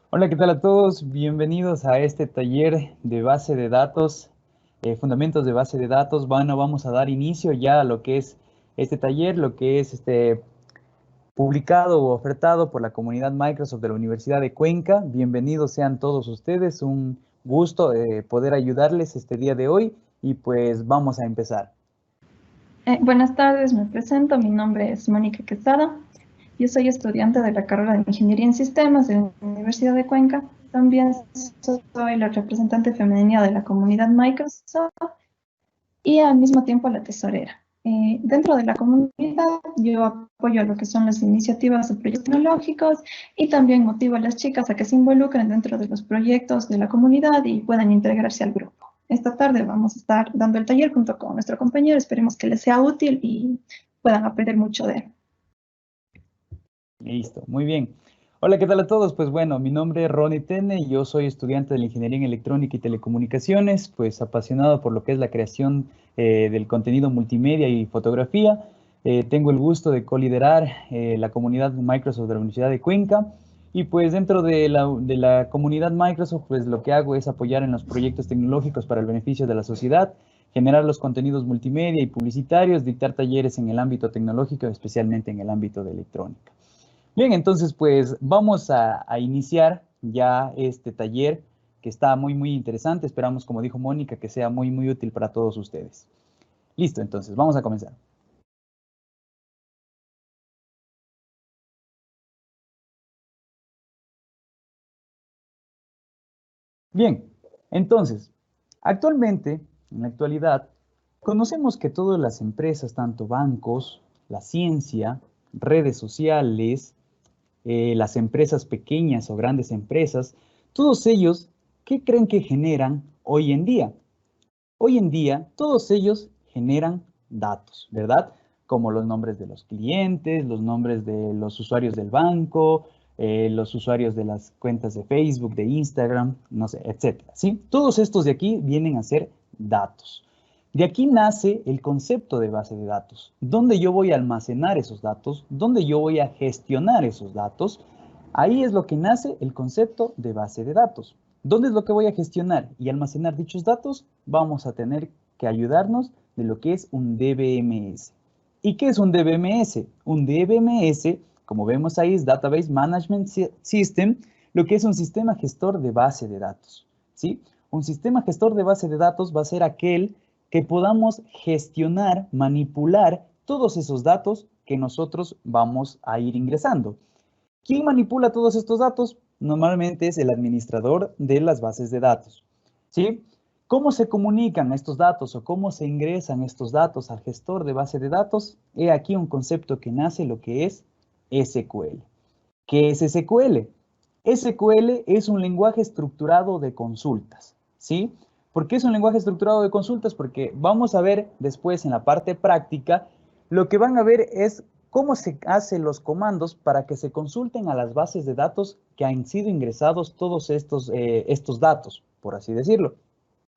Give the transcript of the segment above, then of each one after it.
Hola, ¿qué tal a todos? Bienvenidos a este taller de base de datos, fundamentos de base de datos. Bueno, vamos a dar inicio ya a lo que es este taller, lo que es publicado o ofertado por la comunidad Microsoft de la Universidad de Cuenca. Bienvenidos sean todos ustedes, un gusto poder ayudarles este día de hoy y pues vamos a empezar. Buenas tardes, me presento. Mi nombre es Mónica Quesada. Yo soy estudiante de la carrera de Ingeniería en Sistemas de la Universidad de Cuenca. También soy la representante femenina de la comunidad Microsoft y al mismo tiempo la tesorera. Dentro de la comunidad yo apoyo lo que son las iniciativas de proyectos tecnológicos y también motivo a las chicas a que se involucren dentro de los proyectos de la comunidad y puedan integrarse al grupo. Esta tarde vamos a estar dando el taller junto con nuestro compañero. Esperemos que les sea útil y puedan aprender mucho de él. Listo, muy bien. Hola, ¿qué tal a todos? Pues bueno, mi nombre es Ronnie Tene y yo soy estudiante de la Ingeniería en Electrónica y Telecomunicaciones, pues apasionado por lo que es la creación del contenido multimedia y fotografía. Tengo el gusto de coliderar la comunidad Microsoft de la Universidad de Cuenca y pues dentro de la comunidad Microsoft, pues lo que hago es apoyar en los proyectos tecnológicos para el beneficio de la sociedad, generar los contenidos multimedia y publicitarios, dictar talleres en el ámbito tecnológico, especialmente en el ámbito de electrónica. Bien, entonces pues vamos a iniciar ya este taller que está muy interesante. Esperamos, como dijo Mónica, que sea muy útil para todos ustedes. Listo, entonces vamos a comenzar. Bien, entonces, actualmente, en la actualidad, conocemos que todas las empresas, tanto bancos, la ciencia, redes sociales, las empresas pequeñas o grandes empresas, todos ellos, ¿qué creen que generan hoy en día? Hoy en día, todos ellos generan datos, ¿verdad? Como los nombres de los clientes, los nombres de los usuarios del banco, los usuarios de las cuentas de Facebook, de Instagram, no sé, etcétera, ¿sí? Todos estos de aquí vienen a ser datos. De aquí nace el concepto de base de datos, donde yo voy a almacenar esos datos, donde yo voy a gestionar esos datos. Ahí es lo que nace el concepto de base de datos. ¿Dónde es lo que voy a gestionar y almacenar dichos datos? Vamos a tener que ayudarnos de lo que es un DBMS. ¿Y qué es un DBMS? Un DBMS, como vemos ahí, es Database Management System, lo que es un sistema gestor de base de datos. ¿Sí? Un sistema gestor de base de datos va a ser aquel que podamos gestionar, manipular todos esos datos que nosotros vamos a ir ingresando. ¿Quién manipula todos estos datos? Normalmente es el administrador de las bases de datos. ¿Sí? ¿Cómo se comunican estos datos o cómo se ingresan estos datos al gestor de base de datos? He aquí un concepto que nace lo que es SQL. ¿Qué es SQL? SQL es un lenguaje estructurado de consultas. ¿Sí? ¿Por qué es un lenguaje estructurado de consultas? Porque vamos a ver después en la parte práctica, lo que van a ver es cómo se hacen los comandos para que se consulten a las bases de datos que han sido ingresados todos estos datos, por así decirlo.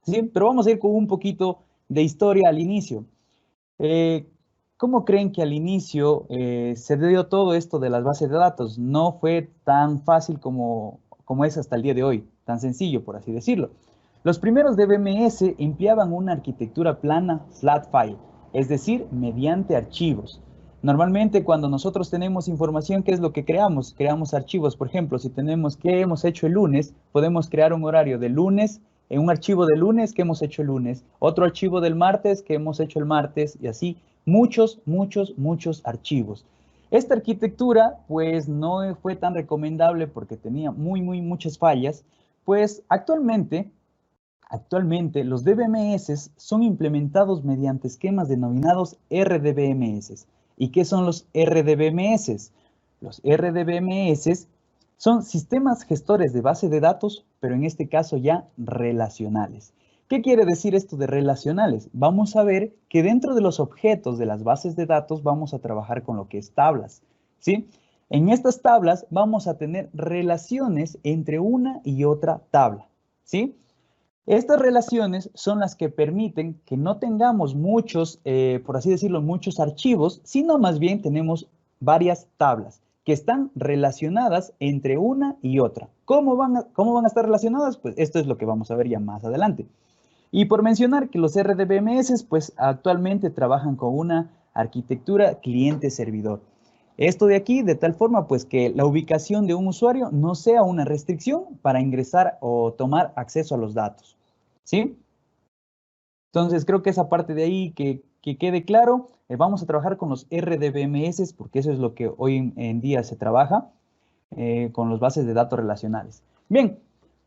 ¿Sí? Pero vamos a ir con un poquito de historia al inicio. Eh, ¿Cómo creen que al inicio se dio todo esto de las bases de datos? No fue tan fácil como es hasta el día de hoy, tan sencillo, por así decirlo. Los primeros DBMS empleaban una arquitectura plana flat file, es decir, mediante archivos. Normalmente cuando nosotros tenemos información, ¿qué es lo que creamos? Creamos archivos. Por ejemplo, si tenemos qué hemos hecho el lunes, podemos crear un horario de lunes, en un archivo de lunes que hemos hecho el lunes, otro archivo del martes que hemos hecho el martes y así muchos archivos. Esta arquitectura pues no fue tan recomendable porque tenía muchas fallas, pues actualmente los DBMS son implementados mediante esquemas denominados RDBMS. ¿Y qué son los RDBMS? Los RDBMS son sistemas gestores de base de datos, pero en este caso ya relacionales. ¿Qué quiere decir esto de relacionales? Vamos a ver que dentro de los objetos de las bases de datos vamos a trabajar con lo que es tablas, ¿sí? En estas tablas vamos a tener relaciones entre una y otra tabla, ¿sí? Estas relaciones son las que permiten que no tengamos muchos, por así decirlo, muchos archivos, sino más bien tenemos varias tablas. que están relacionadas entre una y otra. ¿Cómo van a estar relacionadas? Pues esto es lo que vamos a ver ya más adelante. Y por mencionar que los RDBMS, pues actualmente trabajan con una arquitectura cliente-servidor. Esto de aquí, de tal forma, pues que la ubicación de un usuario no sea una restricción para ingresar o tomar acceso a los datos, ¿sí? Entonces, creo que esa parte de ahí que quede claro, vamos a trabajar con los RDBMS, porque eso es lo que hoy en día se trabaja con las bases de datos relacionales. Bien,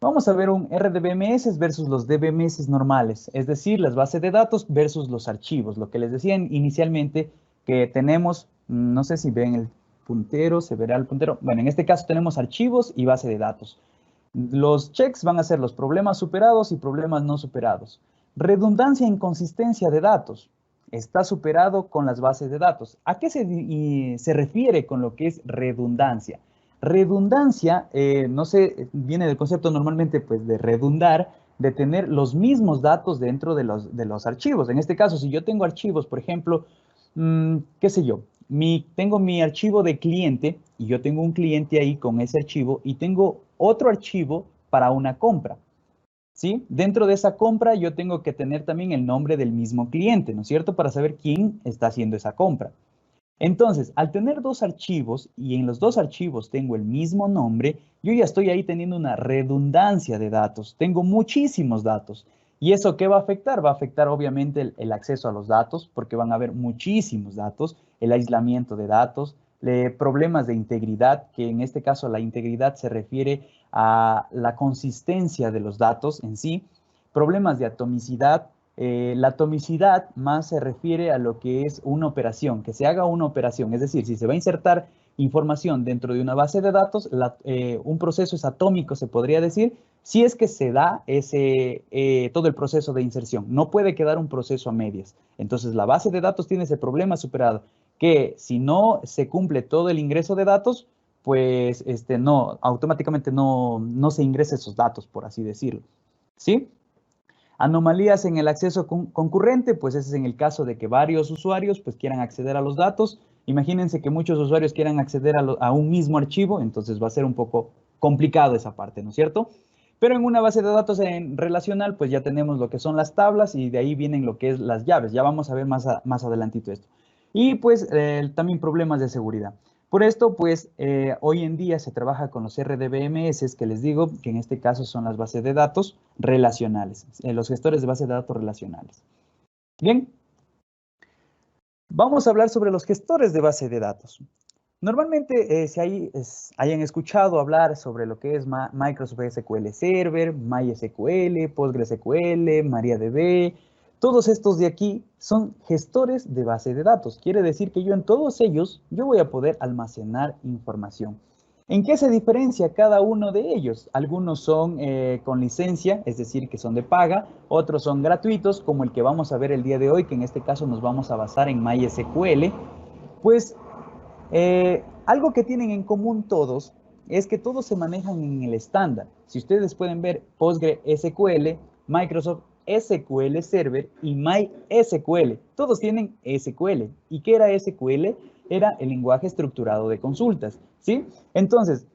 vamos a ver un RDBMS versus los DBMS normales, es decir, las bases de datos versus los archivos, lo que les decía inicialmente que tenemos, no sé si ven el puntero, se verá el puntero. Bueno, en este caso tenemos archivos y base de datos. Los checks van a ser los problemas superados y problemas no superados. Redundancia e inconsistencia de datos. Está superado con las bases de datos. ¿A qué se refiere con lo que es redundancia? Redundancia, no sé, viene del concepto normalmente pues de redundar, de tener los mismos datos dentro de los archivos. En este caso, si yo tengo archivos, por ejemplo, qué sé yo, tengo mi archivo de cliente y yo tengo un cliente ahí con ese archivo y tengo otro archivo para una compra, ¿sí? Dentro de esa compra yo tengo que tener también el nombre del mismo cliente, ¿no es cierto? Para saber quién está haciendo esa compra. Entonces, al tener dos archivos y en los dos archivos tengo el mismo nombre, yo ya estoy ahí teniendo una redundancia de datos. Tengo muchísimos datos. ¿Y eso qué va a afectar? Va a afectar obviamente el acceso a los datos, porque van a haber muchísimos datos, el aislamiento de datos, problemas de integridad, que en este caso la integridad se refiere a la consistencia de los datos en sí, problemas de atomicidad. La atomicidad más se refiere a lo que es una operación, que se haga una operación, es decir, si se va a insertar información dentro de una base de datos, un proceso es atómico, se podría decir, si es que se da todo el proceso de inserción. No puede quedar un proceso a medias. Entonces, la base de datos tiene ese problema superado, que si no se cumple todo el ingreso de datos, pues automáticamente no se ingresa esos datos, por así decirlo. ¿Sí? Anomalías en el acceso concurrente, pues ese es en el caso de que varios usuarios pues quieran acceder a los datos. Imagínense que muchos usuarios quieran acceder a un mismo archivo, entonces va a ser un poco complicado esa parte, ¿no es cierto? Pero en una base de datos relacional, pues ya tenemos lo que son las tablas y de ahí vienen lo que es las llaves. Ya vamos a ver más adelantito esto. Y pues también problemas de seguridad. Por esto, pues, hoy en día se trabaja con los RDBMS, que les digo que en este caso son las bases de datos relacionales, los gestores de bases de datos relacionales. Bien, vamos a hablar sobre los gestores de base de datos. Normalmente, si hayan escuchado hablar sobre lo que es Microsoft SQL Server, MySQL, PostgreSQL, MariaDB, todos estos de aquí son gestores de base de datos. Quiere decir que yo en todos ellos, yo voy a poder almacenar información. ¿En qué se diferencia cada uno de ellos? Algunos son con licencia, es decir, que son de paga. Otros son gratuitos, como el que vamos a ver el día de hoy, que en este caso nos vamos a basar en MySQL. Pues algo que tienen en común todos es que todos se manejan en el estándar. Si ustedes pueden ver PostgreSQL, Microsoft SQL Server y MySQL, todos tienen SQL. ¿Y qué era SQL? Era el lenguaje estructurado de consultas, ¿sí? Entonces,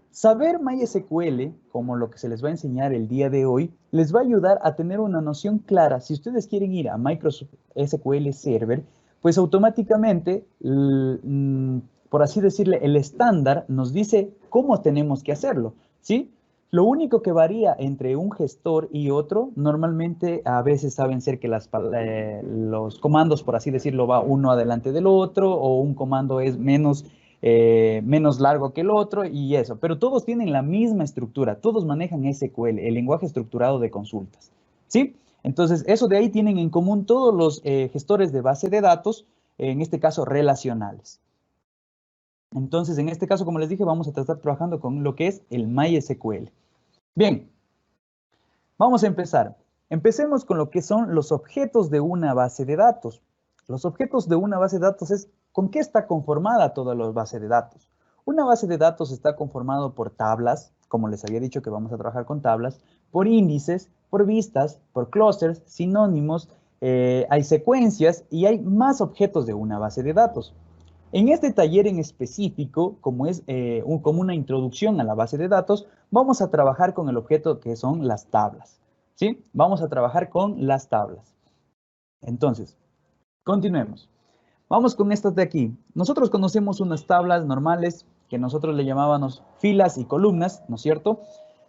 saber MySQL, como lo que se les va a enseñar el día de hoy, les va a ayudar a tener una noción clara. Si ustedes quieren ir a Microsoft SQL Server, pues automáticamente, por así decirle, el estándar nos dice cómo tenemos que hacerlo, ¿sí? Lo único que varía entre un gestor y otro, normalmente a veces saben ser que los comandos, por así decirlo, va uno adelante del otro, o un comando es menos largo que el otro y eso, pero todos tienen la misma estructura, todos manejan SQL, el lenguaje estructurado de consultas, ¿sí? Entonces, eso de ahí tienen en común todos los gestores de base de datos, en este caso relacionales. Entonces, en este caso, como les dije, vamos a estar trabajando con lo que es el MySQL. Bien, vamos a empezar. Empecemos con lo que son los objetos de una base de datos. Los objetos de una base de datos es con qué está conformada toda la base de datos. Una base de datos está conformada por tablas, como les había dicho que vamos a trabajar con tablas, por índices, por vistas, por clusters, sinónimos, hay secuencias y hay más objetos de una base de datos. En este taller en específico, como es como una introducción a la base de datos, vamos a trabajar con el objeto que son las tablas, ¿sí? Vamos a trabajar con las tablas. Entonces, continuemos. Vamos con estas de aquí. Nosotros conocemos unas tablas normales que nosotros le llamábamos filas y columnas, ¿no es cierto?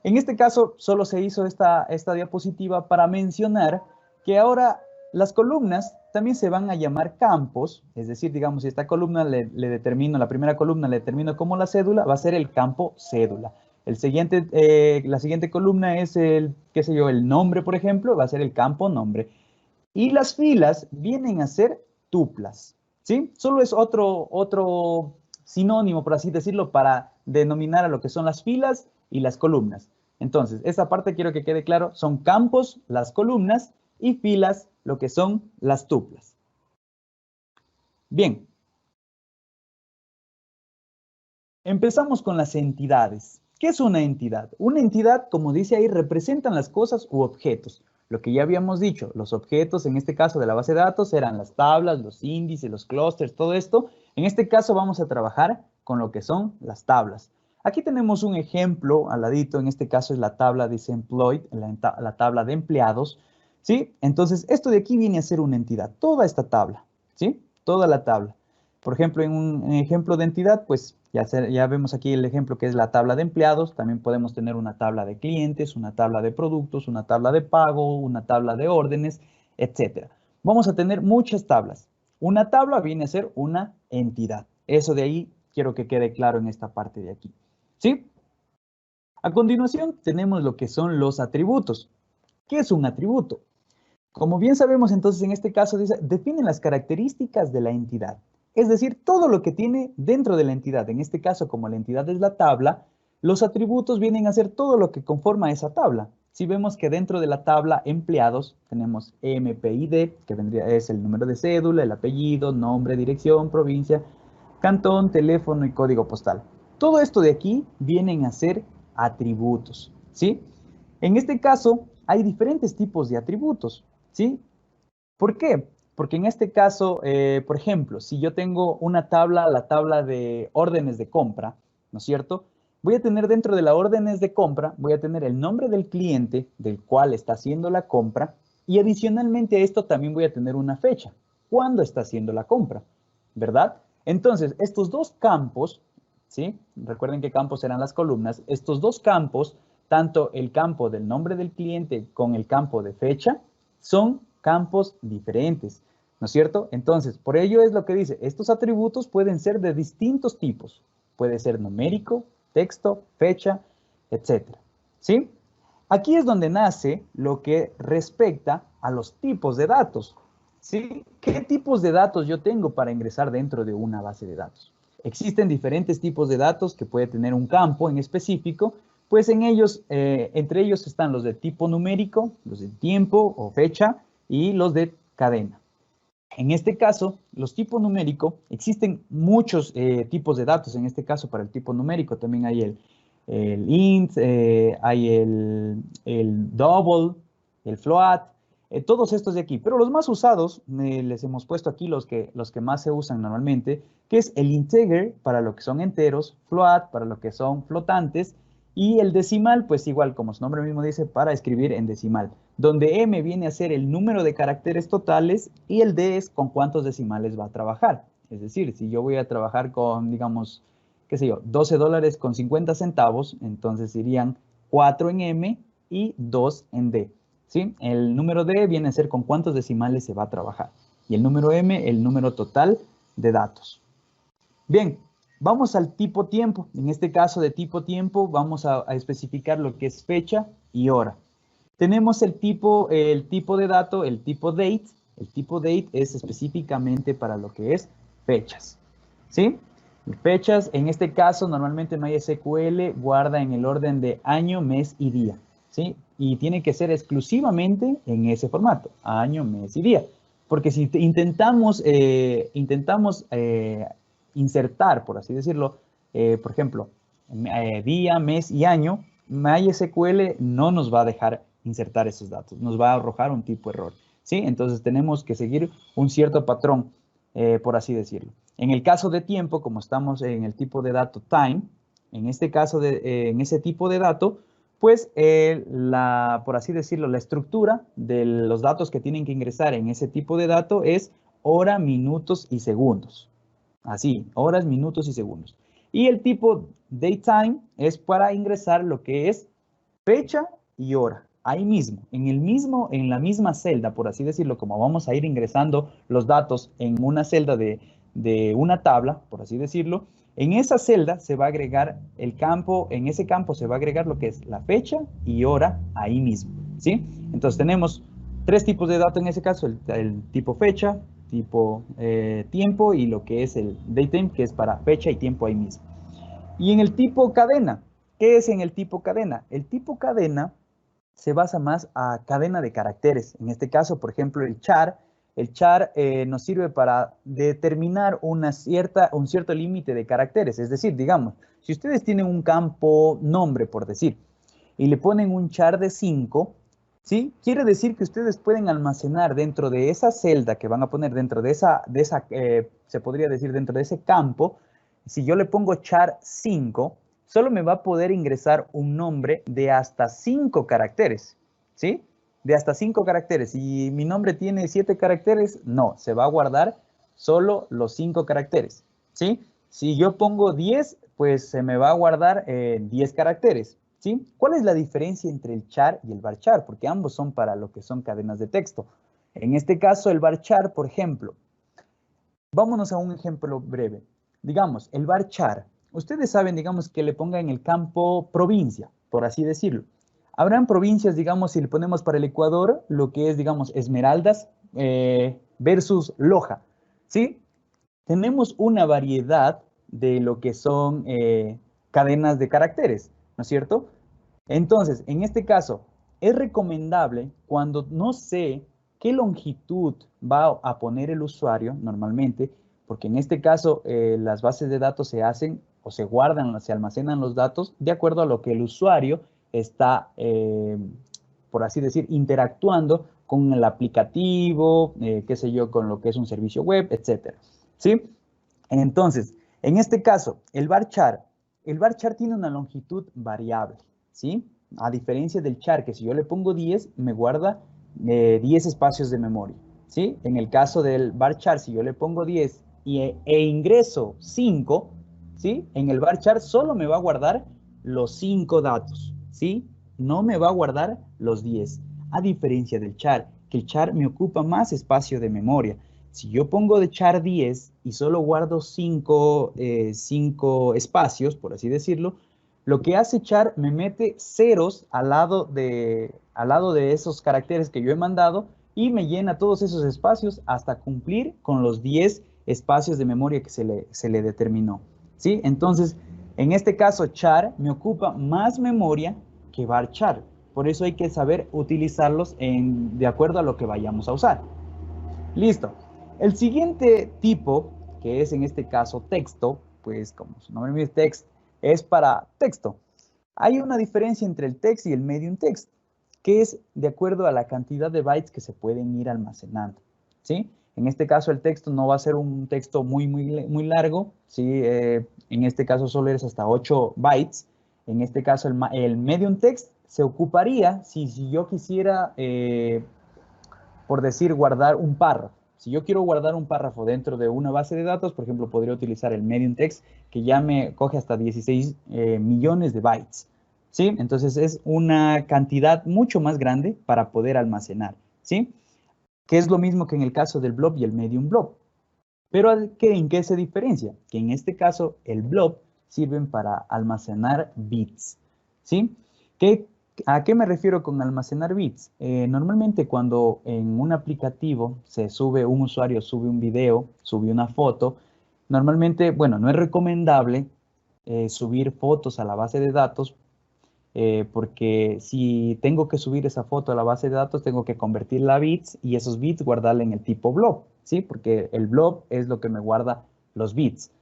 En este caso, solo se hizo esta diapositiva para mencionar que ahora las columnas también se van a llamar campos, es decir, digamos, si esta columna le determino, la primera columna le determino como la cédula, va a ser el campo cédula. La siguiente columna es el, qué sé yo, el nombre, por ejemplo, va a ser el campo nombre. Y las filas vienen a ser tuplas, ¿sí? Solo es otro sinónimo, por así decirlo, para denominar a lo que son las filas y las columnas. Entonces, esta parte quiero que quede claro, son campos las columnas y filas lo que son las tuplas. Bien. Empezamos con las entidades. ¿Qué es una entidad? Una entidad, como dice ahí, representan las cosas u objetos. Lo que ya habíamos dicho, los objetos en este caso de la base de datos eran las tablas, los índices, los clústeres, todo esto. En este caso vamos a trabajar con lo que son las tablas. Aquí tenemos un ejemplo al ladito, en este caso es la tabla de employed, la tabla de empleados, ¿sí? Entonces, esto de aquí viene a ser una entidad, toda esta tabla, ¿sí? Toda la tabla. Por ejemplo, en un ejemplo de entidad, pues ya vemos aquí el ejemplo que es la tabla de empleados. También podemos tener una tabla de clientes, una tabla de productos, una tabla de pago, una tabla de órdenes, etc. Vamos a tener muchas tablas. Una tabla viene a ser una entidad. Eso de ahí quiero que quede claro en esta parte de aquí. ¿Sí? A continuación tenemos lo que son los atributos. ¿Qué es un atributo? Como bien sabemos, entonces, en este caso dice, define las características de la entidad. Es decir, todo lo que tiene dentro de la entidad. En este caso, como la entidad es la tabla, los atributos vienen a ser todo lo que conforma esa tabla. Si vemos que dentro de la tabla empleados tenemos MPID, que es el número de cédula, el apellido, nombre, dirección, provincia, cantón, teléfono y código postal. Todo esto de aquí vienen a ser atributos, ¿sí? En este caso, hay diferentes tipos de atributos, ¿sí? ¿Por qué? Porque en este caso, por ejemplo, si yo tengo una tabla, la tabla de órdenes de compra, ¿no es cierto? Voy a tener dentro de las órdenes de compra, voy a tener el nombre del cliente del cual está haciendo la compra y adicionalmente a esto también voy a tener una fecha, cuándo está haciendo la compra, ¿verdad? Entonces, estos dos campos, ¿sí? Recuerden que campos eran las columnas, estos dos campos, tanto el campo del nombre del cliente con el campo de fecha, son campos diferentes, ¿no es cierto? Entonces, por ello es lo que dice, estos atributos pueden ser de distintos tipos. Puede ser numérico, texto, fecha, etcétera, ¿sí? Aquí es donde nace lo que respecta a los tipos de datos, ¿sí? ¿Qué tipos de datos yo tengo para ingresar dentro de una base de datos? Existen diferentes tipos de datos que puede tener un campo en específico, pues en ellos, entre ellos están los de tipo numérico, los de tiempo o fecha y los de cadena. En este caso, los tipos numérico, existen muchos tipos de datos. En este caso, para el tipo numérico también hay el int, hay el double, el float, todos estos de aquí. Pero los más usados, les hemos puesto aquí los que más se usan normalmente, que es el integer para lo que son enteros, float para lo que son flotantes, y el decimal, pues igual, como su nombre mismo dice, para escribir en decimal, donde M viene a ser el número de caracteres totales y el D es con cuántos decimales va a trabajar. Es decir, si yo voy a trabajar con, digamos, qué sé yo, $12.50, entonces irían 4 en M y 2 en D. ¿Sí? El número D viene a ser con cuántos decimales se va a trabajar. Y el número M, el número total de datos. Bien, vamos al tipo tiempo. En este caso de tipo tiempo vamos a especificar lo que es fecha y hora. Tenemos el tipo de dato, el tipo date. El tipo date es específicamente para lo que es fechas. ¿Sí? Fechas, en este caso, normalmente MySQL guarda en el orden de año, mes y día. ¿Sí? Y tiene que ser exclusivamente en ese formato, año, mes y día. Porque si intentamos insertar, por así decirlo, por ejemplo, día, mes y año, MySQL no nos va a dejar insertar esos datos, nos va a arrojar un tipo de error, ¿sí? Entonces tenemos que seguir un cierto patrón, por así decirlo. En el caso de tiempo, como estamos en el tipo de dato time, en este caso, en ese tipo de dato, pues por así decirlo, la estructura de los datos que tienen que ingresar en ese tipo de dato es hora, minutos y segundos. Así, horas, minutos y segundos. Y el tipo datetime es para ingresar lo que es fecha y hora. Ahí mismo, en la misma celda, por así decirlo, como vamos a ir ingresando los datos en una celda de una tabla, por así decirlo, en esa celda se va a agregar el campo, en ese campo se va a agregar lo que es la fecha y hora ahí mismo, ¿sí? Entonces tenemos tres tipos de datos en ese caso, el tipo fecha, tipo tiempo y lo que es el datetime, que es para fecha y tiempo ahí mismo. Y en el tipo cadena, ¿qué es en el tipo cadena? El tipo cadena se basa más a cadena de caracteres. En este caso, por ejemplo, el char. El char nos sirve para determinar un cierto límite de caracteres. Es decir, digamos, si ustedes tienen un campo nombre, por decir, y le ponen un char de 5, ¿sí? Quiere decir que ustedes pueden almacenar dentro de esa celda que van a poner dentro de se podría decir dentro de ese campo. Si yo le pongo char 5, solo me va a poder ingresar un nombre de hasta 5 caracteres, ¿sí? De hasta 5 caracteres. Si mi nombre tiene 7 caracteres, no, se va a guardar solo los 5 caracteres, ¿sí? Si yo pongo 10, pues se me va a guardar 10 caracteres, ¿sí? ¿Cuál es la diferencia entre el char y el varchar? Porque ambos son para lo que son cadenas de texto. En este caso, el varchar, por ejemplo, vámonos a un ejemplo breve. Digamos, el varchar. Ustedes saben, digamos, que le ponga en el campo provincia, por así decirlo. Habrán provincias, digamos, si le ponemos para el Ecuador, lo que es, digamos, Esmeraldas versus Loja, ¿sí? Tenemos una variedad de lo que son cadenas de caracteres, ¿no es cierto? Entonces, en este caso, es recomendable cuando no sé qué longitud va a poner el usuario normalmente, porque en este caso las bases de datos se hacen o se guardan, se almacenan los datos de acuerdo a lo que el usuario está, por así decir, interactuando con el aplicativo, qué sé yo, con lo que es un servicio web, etcétera. ¿Sí? Entonces, en este caso, el varchar tiene una longitud variable, ¿sí? A diferencia del char, que si yo le pongo 10, me guarda 10 espacios de memoria, ¿sí? En el caso del varchar, si yo le pongo 10 e ingreso 5, ¿sí? En el varchar solo me va a guardar los 5 datos, ¿sí? No me va a guardar los 10, a diferencia del char, que el char me ocupa más espacio de memoria. Si yo pongo de char 10 y solo guardo 5 espacios, por así decirlo, lo que hace char me mete ceros al lado de esos caracteres que yo he mandado y me llena todos esos espacios hasta cumplir con los 10 espacios de memoria que se le determinó, ¿sí? Entonces, en este caso, char me ocupa más memoria que varchar. Por eso hay que saber utilizarlos de acuerdo a lo que vayamos a usar. Listo. El siguiente tipo, que es en este caso texto, pues como su nombre dice text, es para texto. Hay una diferencia entre el text y el medium text, que es de acuerdo a la cantidad de bytes que se pueden ir almacenando, ¿sí? En este caso el texto no va a ser un texto muy largo, ¿sí? En este caso solo es hasta 8 bytes. En este caso el medium text se ocuparía si yo quisiera por decir, guardar un párrafo. Si yo quiero guardar un párrafo dentro de una base de datos, por ejemplo, podría utilizar el medium text, que ya me coge hasta 16 millones de bytes, ¿sí? Entonces es una cantidad mucho más grande para poder almacenar, ¿sí? Que es lo mismo que en el caso del blob y el medium blob. Pero ¿en qué se diferencia? Que en este caso el blob sirven para almacenar bits, ¿sí? ¿A qué me refiero con almacenar bits? Normalmente cuando en un aplicativo un usuario sube un video, sube una foto, normalmente, bueno, no es recomendable subir fotos a la base de datos porque si tengo que subir esa foto a la base de datos, tengo que convertirla a bits y esos bits guardarla en el tipo blob, ¿sí? Porque el blob es lo que me guarda los bits.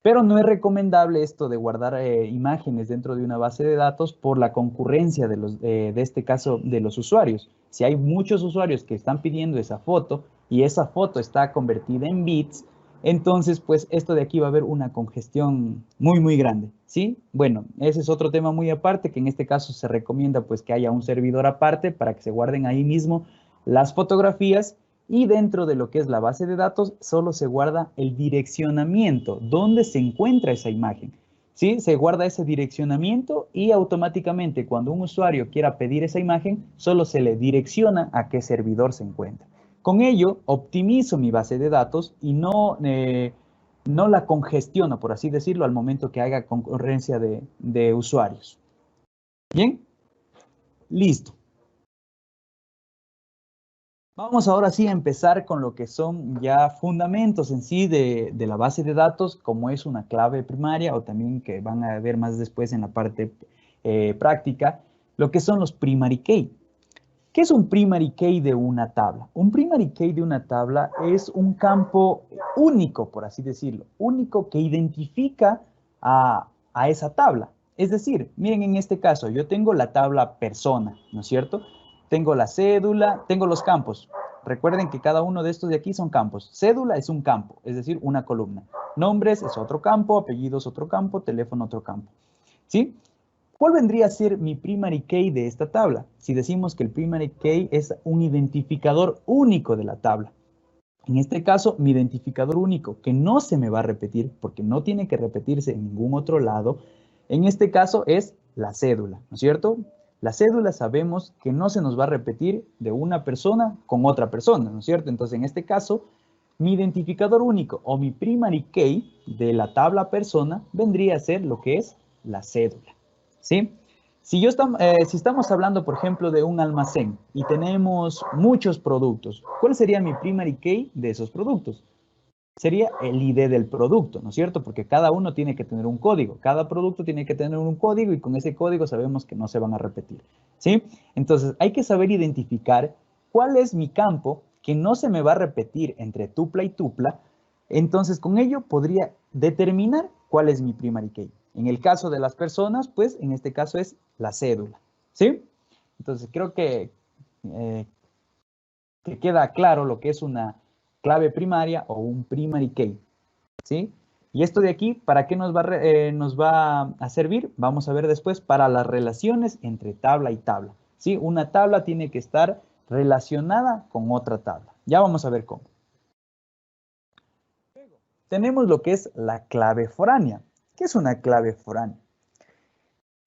Pero no es recomendable esto de guardar imágenes dentro de una base de datos por la concurrencia de este caso de los usuarios. Si hay muchos usuarios que están pidiendo esa foto y esa foto está convertida en bits, Entonces, pues esto de aquí va a haber una congestión muy, muy grande, ¿sí? Bueno, ese es otro tema muy aparte, que en este caso se recomienda pues que haya un servidor aparte para que se guarden ahí mismo las fotografías y dentro de lo que es la base de datos solo se guarda el direccionamiento, dónde se encuentra esa imagen, ¿sí? Se guarda ese direccionamiento y automáticamente cuando un usuario quiera pedir esa imagen, solo se le direcciona a qué servidor se encuentra. Con ello, optimizo mi base de datos y no la congestiono, por así decirlo, al momento que haga concurrencia de usuarios. Bien, listo. Vamos ahora sí a empezar con lo que son ya fundamentos en sí de la base de datos, como es una clave primaria o también que van a ver más después en la parte práctica, lo que son los primary key. ¿Qué es un primary key de una tabla? Un primary key de una tabla es un campo único, por así decirlo, único que identifica a esa tabla. Es decir, miren en este caso, yo tengo la tabla persona, ¿no es cierto? Tengo la cédula, tengo los campos. Recuerden que cada uno de estos de aquí son campos. Cédula es un campo, es decir, una columna. Nombres es otro campo, apellidos otro campo, teléfono otro campo. ¿Sí? ¿Cuál vendría a ser mi primary key de esta tabla? Si decimos que el primary key es un identificador único de la tabla. En este caso, mi identificador único, que no se me va a repetir, porque no tiene que repetirse en ningún otro lado, en este caso es la cédula, ¿no es cierto? La cédula sabemos que no se nos va a repetir de una persona con otra persona, ¿no es cierto? Entonces, en este caso, mi identificador único o mi primary key de la tabla persona vendría a ser lo que es la cédula. ¿Sí? Si estamos hablando, por ejemplo, de un almacén y tenemos muchos productos, ¿cuál sería mi primary key de esos productos? Sería el ID del producto, ¿no es cierto? Porque cada uno tiene que tener un código, cada producto tiene que tener un código y con ese código sabemos que no se van a repetir, ¿sí? Entonces, hay que saber identificar cuál es mi campo que no se me va a repetir entre tupla y tupla. Entonces, con ello podría determinar cuál es mi primary key. En el caso de las personas, pues en este caso es la cédula, ¿sí? Entonces, creo que queda claro lo que es una clave primaria o un primary key, ¿sí? Y esto de aquí, ¿para qué nos va a servir? Vamos a ver después para las relaciones entre tabla y tabla, ¿sí? Una tabla tiene que estar relacionada con otra tabla. Ya vamos a ver cómo. Tenemos lo que es la clave foránea. ¿Qué es una clave foránea?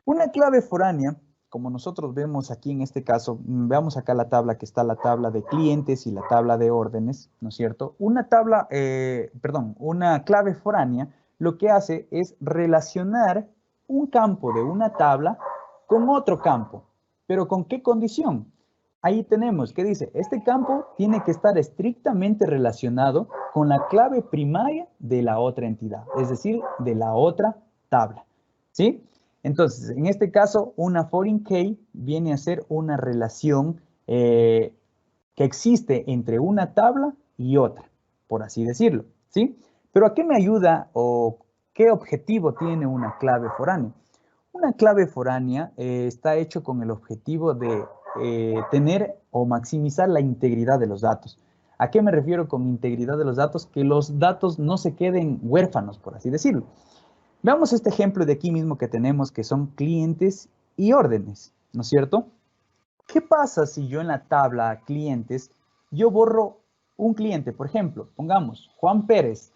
Una clave foránea, como nosotros vemos aquí en este caso, veamos acá la tabla que está la tabla de clientes y la tabla de órdenes, ¿no es cierto? Una clave foránea lo que hace es relacionar un campo de una tabla con otro campo. ¿Pero con qué condición? Ahí tenemos que dice, este campo tiene que estar estrictamente relacionado con la clave primaria de la otra entidad, es decir, de la otra tabla, ¿sí? Entonces, en este caso, una foreign key viene a ser una relación que existe entre una tabla y otra, por así decirlo, ¿sí? Pero ¿a qué me ayuda o qué objetivo tiene una clave foránea? Una clave foránea está hecho con el objetivo de tener o maximizar la integridad de los datos. ¿A qué me refiero con integridad de los datos? Que los datos no se queden huérfanos, por así decirlo. Veamos este ejemplo de aquí mismo que tenemos, que son clientes y órdenes, ¿no es cierto? ¿Qué pasa si yo en la tabla clientes, yo borro un cliente? Por ejemplo, pongamos, Juan Pérez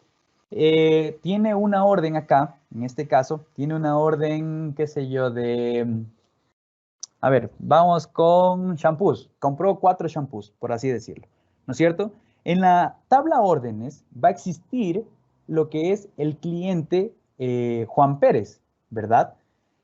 tiene una orden acá, en este caso, tiene una orden, qué sé yo, a ver, vamos con shampoos. Compró 4 shampoos, por así decirlo, ¿no es cierto? En la tabla órdenes va a existir lo que es el cliente Juan Pérez, ¿verdad?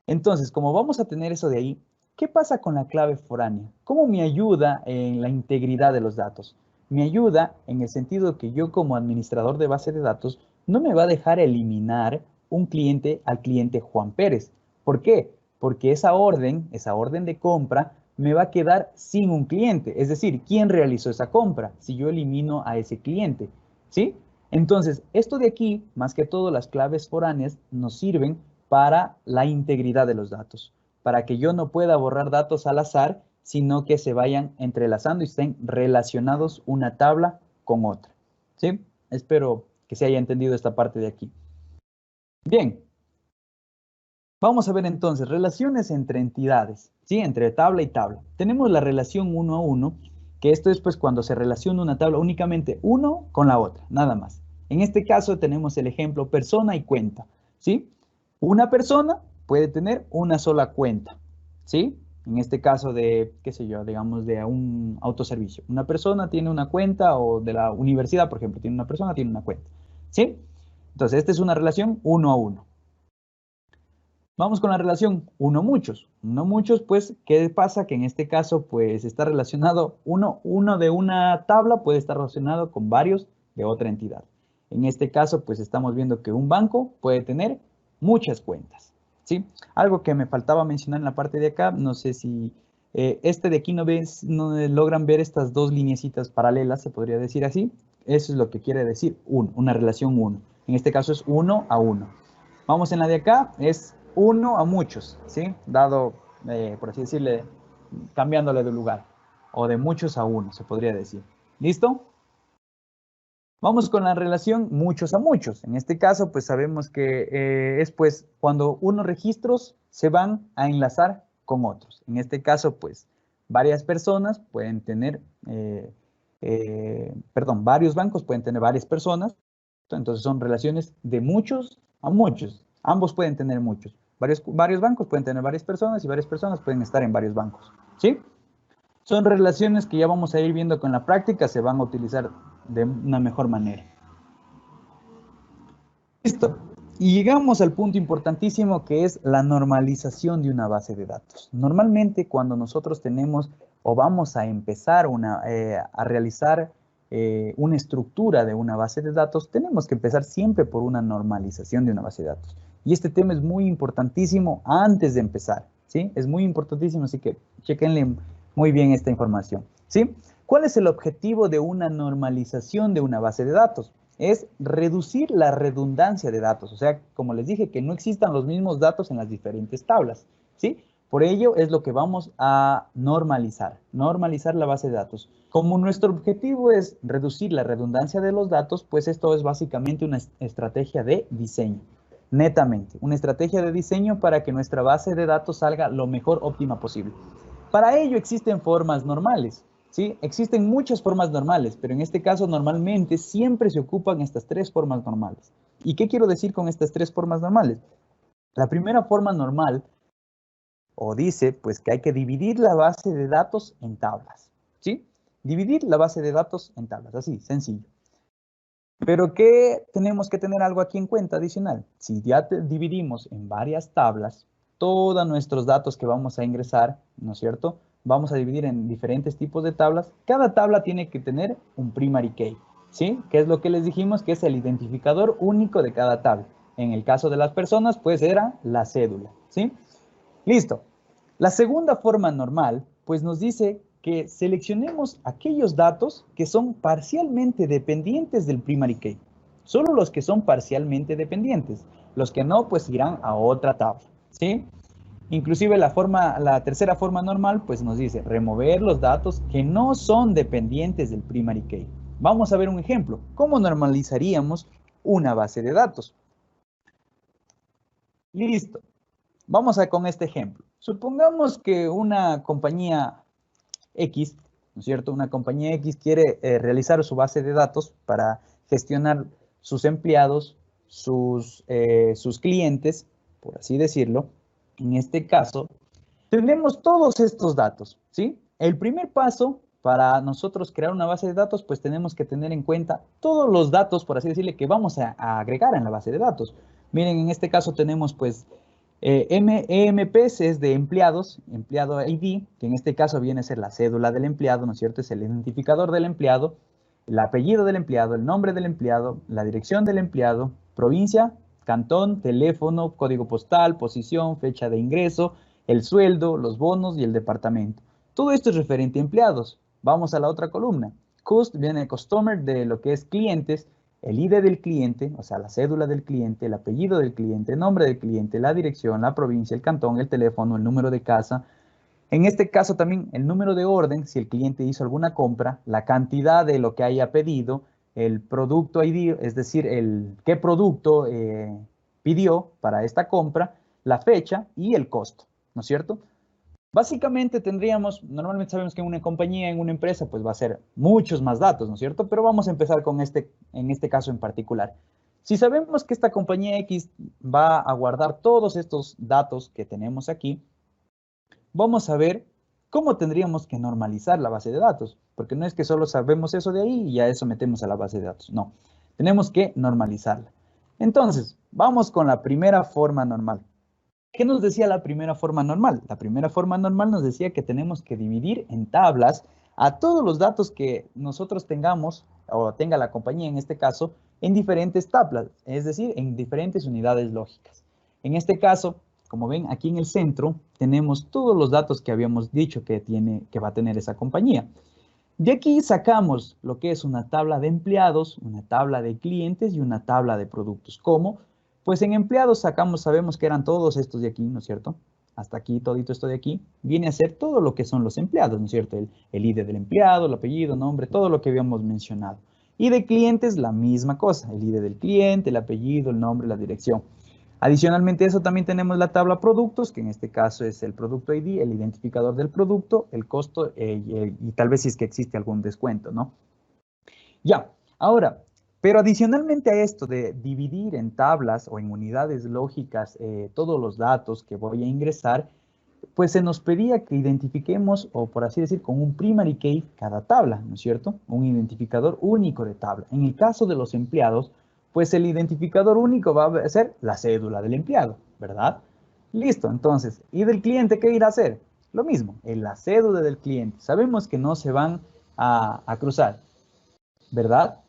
Entonces, como vamos a tener eso de ahí, ¿qué pasa con la clave foránea? ¿Cómo me ayuda en la integridad de los datos? Me ayuda en el sentido que yo como administrador de base de datos no me va a dejar eliminar un cliente al cliente Juan Pérez. ¿Por qué? Porque esa orden de compra, me va a quedar sin un cliente. Es decir, ¿quién realizó esa compra? Si yo elimino a ese cliente, ¿sí? Entonces, esto de aquí, más que todo las claves foráneas, nos sirven para la integridad de los datos, para que yo no pueda borrar datos al azar, sino que se vayan entrelazando y estén relacionados una tabla con otra, ¿sí? Espero que se haya entendido esta parte de aquí. Bien. Vamos a ver entonces relaciones entre entidades, ¿sí? Entre tabla y tabla. Tenemos la relación uno a uno, que esto es pues cuando se relaciona una tabla únicamente uno con la otra, nada más. En este caso tenemos el ejemplo persona y cuenta, ¿sí? Una persona puede tener una sola cuenta, ¿sí? En este caso de, qué sé yo, digamos de un autoservicio. Una persona tiene una cuenta o de la universidad, por ejemplo, tiene una persona, tiene una cuenta, ¿sí? Entonces, esta es una relación uno a uno. Vamos con la relación uno muchos. Uno muchos, pues, ¿qué pasa? Que en este caso, pues, está relacionado uno de una tabla puede estar relacionado con varios de otra entidad. En este caso, pues, estamos viendo que un banco puede tener muchas cuentas, ¿sí? Algo que me faltaba mencionar en la parte de acá, no sé si este de aquí no logran ver estas dos lineecitas paralelas, se podría decir así. Eso es lo que quiere decir una relación uno. En este caso es uno a uno. Vamos en la de acá, es uno a muchos, ¿sí? Dado, por así decirle, cambiándole de lugar. O de muchos a uno, se podría decir. ¿Listo? Vamos con la relación muchos a muchos. En este caso, pues sabemos que es pues cuando unos registros se van a enlazar con otros. En este caso, pues varias personas pueden tener, varios bancos pueden tener varias personas. Entonces son relaciones de muchos a muchos. Ambos pueden tener muchos. Varios bancos pueden tener varias personas y varias personas pueden estar en varios bancos. ¿Sí? Son relaciones que ya vamos a ir viendo con la práctica, se van a utilizar de una mejor manera. Listo. Y llegamos al punto importantísimo que es la normalización de una base de datos. Normalmente cuando nosotros tenemos o vamos a empezar a realizar una estructura de una base de datos, tenemos que empezar siempre por una normalización de una base de datos. Y este tema es muy importantísimo antes de empezar, ¿sí? Es muy importantísimo, así que chequenle muy bien esta información, ¿sí? ¿Cuál es el objetivo de una normalización de una base de datos? Es reducir la redundancia de datos. O sea, como les dije, que no existan los mismos datos en las diferentes tablas, ¿sí? Por ello es lo que vamos a normalizar la base de datos. Como nuestro objetivo es reducir la redundancia de los datos, pues esto es básicamente una estrategia de diseño, netamente. Una estrategia de diseño para que nuestra base de datos salga lo mejor óptima posible. Para ello existen formas normales. ¿Sí? Existen muchas formas normales, pero en este caso normalmente siempre se ocupan estas tres formas normales. ¿Y qué quiero decir con estas tres formas normales? La primera forma normal, o dice, pues que hay que dividir la base de datos en tablas, ¿sí? Dividir la base de datos en tablas, así, sencillo. Pero ¿qué tenemos que tener algo aquí en cuenta adicional? Si ya dividimos en varias tablas, todos nuestros datos que vamos a ingresar, ¿no es cierto? Vamos a dividir en diferentes tipos de tablas. Cada tabla tiene que tener un primary key, ¿sí? Que es lo que les dijimos que es el identificador único de cada tabla. En el caso de las personas, pues era la cédula, ¿sí? Listo. La segunda forma normal, pues nos dice que seleccionemos aquellos datos que son parcialmente dependientes del primary key. Solo los que son parcialmente dependientes. Los que no, pues irán a otra tabla, ¿sí? Inclusive la tercera forma normal, pues nos dice remover los datos que no son dependientes del primary key. Vamos a ver un ejemplo. ¿Cómo normalizaríamos una base de datos? Listo. Vamos con este ejemplo. Supongamos que una compañía X, ¿no es cierto? Una compañía X quiere realizar su base de datos para gestionar sus empleados, sus clientes, por así decirlo. En este caso, tenemos todos estos datos, ¿sí? El primer paso para nosotros crear una base de datos, pues tenemos que tener en cuenta todos los datos, por así decirle, que vamos a agregar en la base de datos. Miren, en este caso tenemos pues EMPs es de empleados, empleado ID, que en este caso viene a ser la cédula del empleado, ¿no es cierto? Es el identificador del empleado, el apellido del empleado, el nombre del empleado, la dirección del empleado, provincia, cantón, teléfono, código postal, posición, fecha de ingreso, el sueldo, los bonos y el departamento. Todo esto es referente a empleados. Vamos a la otra columna. Cust viene de customer de lo que es clientes, el ID del cliente, o sea, la cédula del cliente, el apellido del cliente, el nombre del cliente, la dirección, la provincia, el cantón, el teléfono, el número de casa. En este caso también el número de orden, si el cliente hizo alguna compra, la cantidad de lo que haya pedido, el producto ID, es decir, qué producto pidió para esta compra, la fecha y el costo, ¿no es cierto? Básicamente tendríamos, normalmente sabemos que en una compañía, en una empresa, pues va a ser muchos más datos, ¿no es cierto? Pero vamos a empezar con en este caso en particular. Si sabemos que esta compañía X va a guardar todos estos datos que tenemos aquí, vamos a ver cómo tendríamos que normalizar la base de datos, porque no es que solo sabemos eso de ahí y ya eso metemos a la base de datos, no. Tenemos que normalizarla. Entonces, vamos con la primera forma normal. ¿Qué nos decía la primera forma normal? La primera forma normal nos decía que tenemos que dividir en tablas a todos los datos que nosotros tengamos, o tenga la compañía en este caso, en diferentes tablas, es decir, en diferentes unidades lógicas. En este caso, como ven, aquí en el centro tenemos todos los datos que habíamos dicho que va a tener esa compañía. De aquí sacamos lo que es una tabla de empleados, una tabla de clientes y una tabla de productos. ¿Cómo? Pues en empleados sabemos que eran todos estos de aquí, ¿no es cierto? Hasta aquí, todito esto de aquí, viene a ser todo lo que son los empleados, ¿no es cierto? El ID del empleado, el apellido, nombre, todo lo que habíamos mencionado. Y de clientes, la misma cosa, el ID del cliente, el apellido, el nombre, la dirección. Adicionalmente a eso también tenemos la tabla productos, que en este caso es el producto ID, el identificador del producto, el costo y tal vez si es que existe algún descuento, ¿no? Ya, ahora, pero adicionalmente a esto de dividir en tablas o en unidades lógicas todos los datos que voy a ingresar, pues se nos pedía que identifiquemos, o por así decir, con un primary key cada tabla, ¿no es cierto? Un identificador único de tabla. En el caso de los empleados, pues el identificador único va a ser la cédula del empleado, ¿verdad? Listo, entonces, ¿y del cliente qué irá a hacer? Lo mismo, en la cédula del cliente. Sabemos que no se van a cruzar, ¿verdad?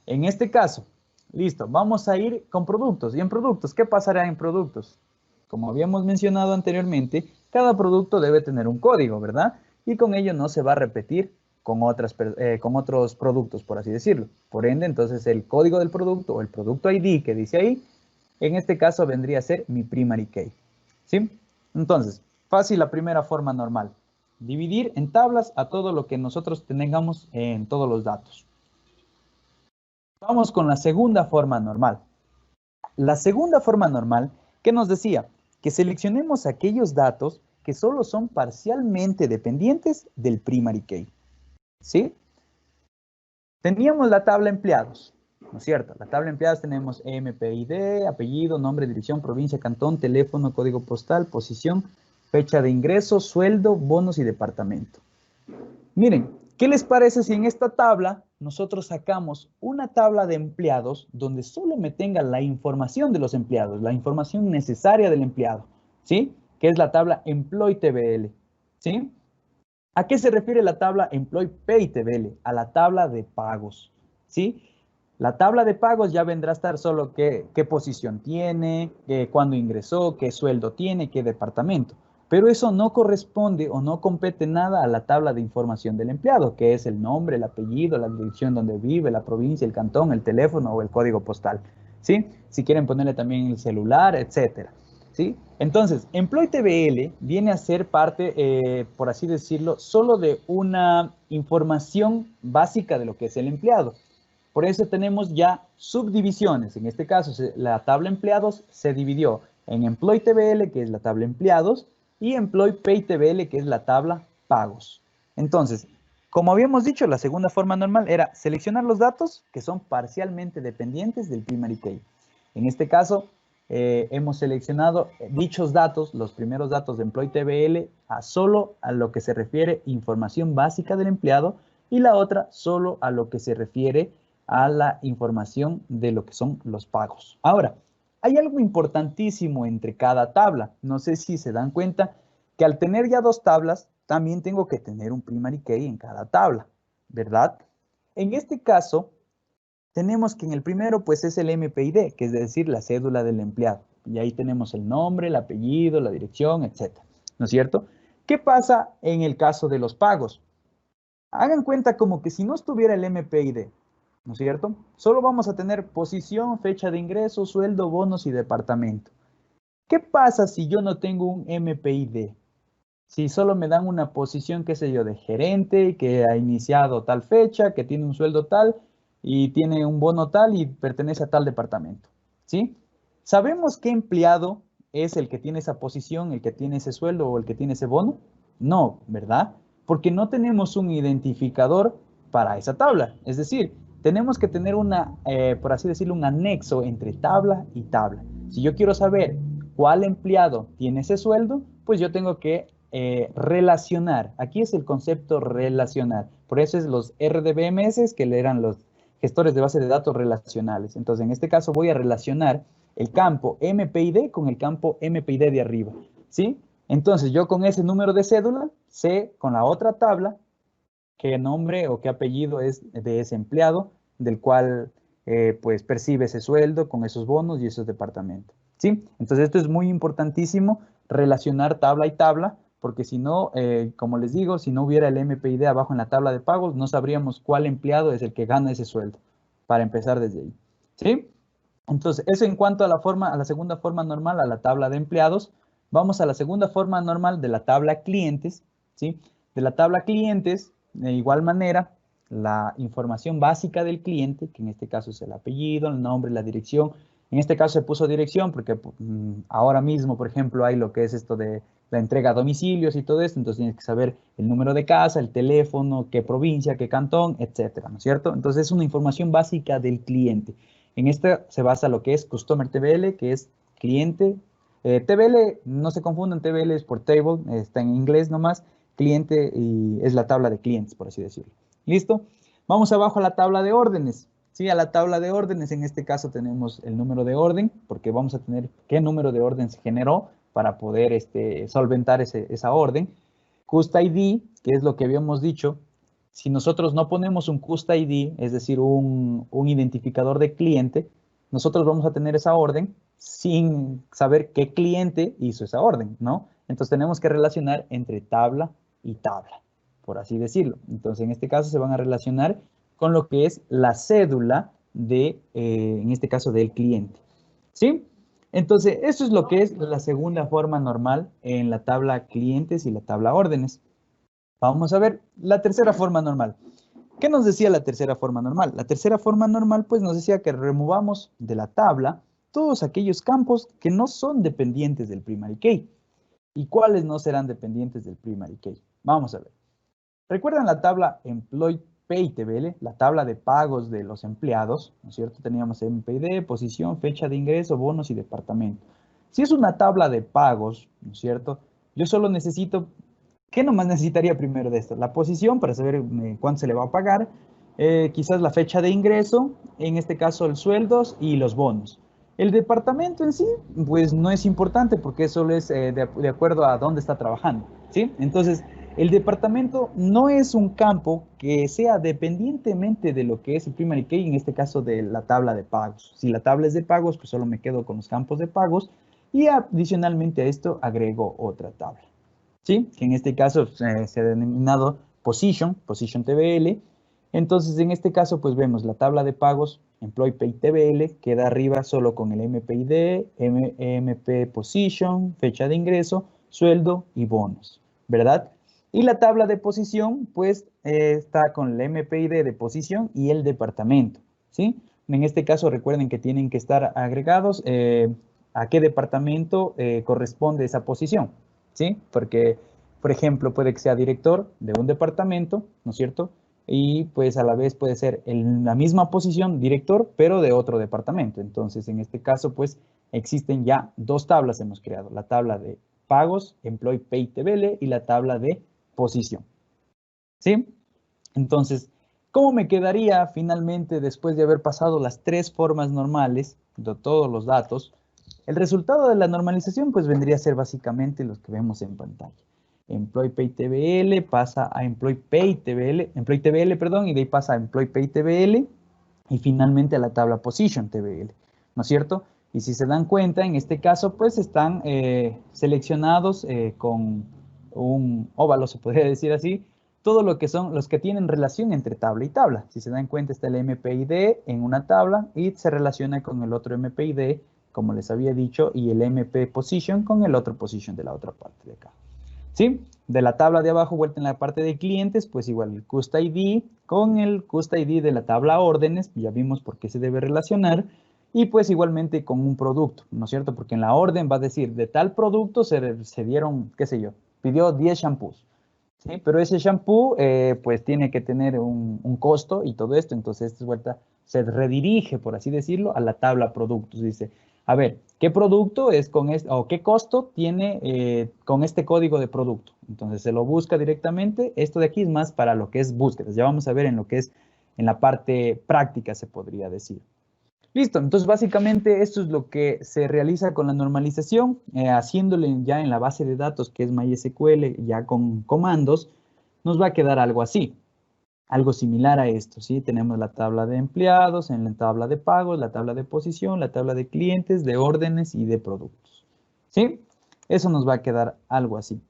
En este caso, listo, vamos a ir con productos. ¿Y en productos? ¿Qué pasará en productos? Como habíamos mencionado anteriormente, cada producto debe tener un código, ¿verdad? Y con ello no se va a repetir con otros productos, por así decirlo. Por ende, entonces el código del producto o el producto ID que dice ahí, en este caso vendría a ser mi primary key. ¿Sí? Entonces, fácil la primera forma normal. Dividir en tablas a todo lo que nosotros tengamos en todos los datos. Vamos con la segunda forma normal. La segunda forma normal, ¿qué nos decía? Que seleccionemos aquellos datos que solo son parcialmente dependientes del primary key. ¿Sí? Teníamos la tabla empleados, ¿no es cierto? La tabla empleados tenemos MPID, apellido, nombre, dirección, provincia, cantón, teléfono, código postal, posición, fecha de ingreso, sueldo, bonos y departamento. Miren, ¿qué les parece si en esta tabla nosotros sacamos una tabla de empleados donde solo me tenga la información de los empleados, la información necesaria del empleado, ¿sí? Que es la tabla Employee TBL, ¿sí? ¿A qué se refiere la tabla Employee Pay TBL? A la tabla de pagos, ¿sí? La tabla de pagos ya vendrá a estar solo qué posición tiene, cuándo ingresó, qué sueldo tiene, qué departamento. Pero eso no corresponde o no compete nada a la tabla de información del empleado, que es el nombre, el apellido, la dirección donde vive, la provincia, el cantón, el teléfono o el código postal, ¿sí? Si quieren ponerle también el celular, etcétera, ¿sí? Entonces, Employee TBL viene a ser parte, por así decirlo, solo de una información básica de lo que es el empleado. Por eso tenemos ya subdivisiones. En este caso, la tabla empleados se dividió en Employee TBL, que es la tabla empleados, y Employee Pay TBL, que es la tabla pagos. Entonces, como habíamos dicho, la segunda forma normal era seleccionar los datos que son parcialmente dependientes del primary key. En este caso, hemos seleccionado dichos datos, los primeros datos de Employee TBL, solo a lo que se refiere información básica del empleado y la otra solo a lo que se refiere a la información de lo que son los pagos. Ahora, hay algo importantísimo entre cada tabla. No sé si se dan cuenta que al tener ya dos tablas, también tengo que tener un primary key en cada tabla, ¿verdad? En este caso, tenemos que en el primero, pues es el MPID, que es decir, la cédula del empleado. Y ahí tenemos el nombre, el apellido, la dirección, etcétera. ¿No es cierto? ¿Qué pasa en el caso de los pagos? Hagan cuenta como que si no estuviera el MPID, ¿no es cierto? Solo vamos a tener posición, fecha de ingreso, sueldo, bonos y departamento. ¿Qué pasa si yo no tengo un MPID? Si solo me dan una posición, qué sé yo, de gerente, que ha iniciado tal fecha, que tiene un sueldo tal, y tiene un bono tal y pertenece a tal departamento, ¿sí? ¿Sabemos qué empleado es el que tiene esa posición, el que tiene ese sueldo o el que tiene ese bono? No, ¿verdad? Porque no tenemos un identificador para esa tabla. Es decir, tenemos que tener una, por así decirlo, un anexo entre tabla y tabla. Si yo quiero saber cuál empleado tiene ese sueldo, pues yo tengo que relacionar. Aquí es el concepto relacionar. Por eso es los RDBMS, que eran los gestores de base de datos relacionales. Entonces, en este caso voy a relacionar el campo MPID con el campo MPID de arriba, ¿sí? Entonces, yo con ese número de cédula sé con la otra tabla qué nombre o qué apellido es de ese empleado, del cual pues percibe ese sueldo con esos bonos y esos departamentos, ¿sí? Entonces, esto es muy importantísimo, relacionar tabla y tabla, porque si no, como les digo, si no hubiera el MPID abajo en la tabla de pagos, no sabríamos cuál empleado es el que gana ese sueldo, para empezar desde ahí, ¿sí? Entonces, eso en cuanto a la forma, a la segunda forma normal, a la tabla de empleados. Vamos a la segunda forma normal de la tabla clientes, ¿sí? De la tabla clientes, de igual manera, la información básica del cliente, que en este caso es el apellido, el nombre, la dirección. En este caso se puso dirección porque ahora mismo, por ejemplo, hay lo que es esto de la entrega a domicilios y todo esto, entonces tienes que saber el número de casa, el teléfono, qué provincia, qué cantón, etcétera, ¿no es cierto? Entonces es una información básica del cliente. En esta se basa lo que es Customer TBL, que es cliente. TBL, no se confundan, TBL es por table, está en inglés nomás. Cliente y es la tabla de clientes, por así decirlo. ¿Listo? Vamos abajo a la tabla de órdenes. Sí, a la tabla de órdenes, en este caso tenemos el número de orden, porque vamos a tener qué número de orden se generó para poder solventar esa orden. Cust ID, que es lo que habíamos dicho, si nosotros no ponemos un Cust ID, es decir, un identificador de cliente, nosotros vamos a tener esa orden sin saber qué cliente hizo esa orden, ¿no? Entonces tenemos que relacionar entre tabla y tabla, por así decirlo. Entonces en este caso se van a relacionar con lo que es la cédula de, en este caso, del cliente, ¿sí? Entonces, eso es lo que es la segunda forma normal en la tabla clientes y la tabla órdenes. Vamos a ver la tercera forma normal. ¿Qué nos decía la tercera forma normal? La tercera forma normal, pues, nos decía que removamos de la tabla todos aquellos campos que no son dependientes del primary key. ¿Y cuáles no serán dependientes del primary key? Vamos a ver. ¿Recuerdan la tabla Employee Pay TBL? La tabla de pagos de los empleados, ¿no es cierto? Teníamos MPID, posición, fecha de ingreso, bonos y departamento. Si es una tabla de pagos, ¿no es cierto? Yo solo necesito, ¿qué nomás necesitaría primero de esto? La posición para saber cuánto se le va a pagar, quizás la fecha de ingreso, en este caso el sueldos y los bonos. El departamento en sí, pues no es importante porque solo es de acuerdo a dónde está trabajando, ¿sí? Entonces, el departamento no es un campo que sea dependientemente de lo que es el primary key, en este caso de la tabla de pagos. Si la tabla es de pagos, pues solo me quedo con los campos de pagos y adicionalmente a esto agrego otra tabla, ¿sí? Que en este caso se ha denominado position TBL. Entonces, en este caso, pues vemos la tabla de pagos, Employee Pay TBL, queda arriba solo con el MPID, MP Position, fecha de ingreso, sueldo y bonos, ¿verdad? Y la tabla de posición, pues, está con el MPID de posición y el departamento, ¿sí? En este caso, recuerden que tienen que estar agregados a qué departamento corresponde esa posición, ¿sí? Porque, por ejemplo, puede que sea director de un departamento, ¿no es cierto? Y pues a la vez puede ser en la misma posición director, pero de otro departamento. Entonces, en este caso, pues existen ya dos tablas hemos creado. La tabla de pagos, Employee Pay TBL, y la tabla de posición, ¿sí? Entonces, ¿cómo me quedaría finalmente después de haber pasado las tres formas normales de todos los datos? El resultado de la normalización pues vendría a ser básicamente los que vemos en pantalla. Employee Pay TBL pasa a Employee Pay TBL, Employee TBL, perdón, y de ahí pasa a Employee Pay TBL y finalmente a la tabla Position TBL, ¿no es cierto? Y si se dan cuenta, en este caso pues están seleccionados con un óvalo, se podría decir así, todo lo que son los que tienen relación entre tabla y tabla. Si se dan cuenta, está el MPID en una tabla y se relaciona con el otro MPID, como les había dicho, y el MP Position con el otro Position de la otra parte de acá. ¿sí? De la tabla de abajo, vuelta en la parte de clientes, pues igual el Cust ID con el Cust ID de la tabla órdenes, ya vimos por qué se debe relacionar, y pues igualmente con un producto, ¿no es cierto? Porque en la orden va a decir, de tal producto se dieron, qué sé yo, pidió 10 shampoos, ¿sí? Pero ese shampoo pues tiene que tener un costo y todo esto, entonces esta vuelta se redirige, por así decirlo, a la tabla productos. Dice, a ver, ¿qué producto es con este, o qué costo tiene con este código de producto? Entonces se lo busca directamente. Esto de aquí es más para lo que es búsquedas. Ya vamos a ver en lo que es en la parte práctica, se podría decir. Listo, entonces básicamente esto es lo que se realiza con la normalización, haciéndole ya en la base de datos que es MySQL, ya con comandos, nos va a quedar algo así, algo similar a esto, ¿sí? Tenemos la tabla de empleados, en la tabla de pagos, la tabla de posición, la tabla de clientes, de órdenes y de productos, ¿sí? Eso nos va a quedar algo así.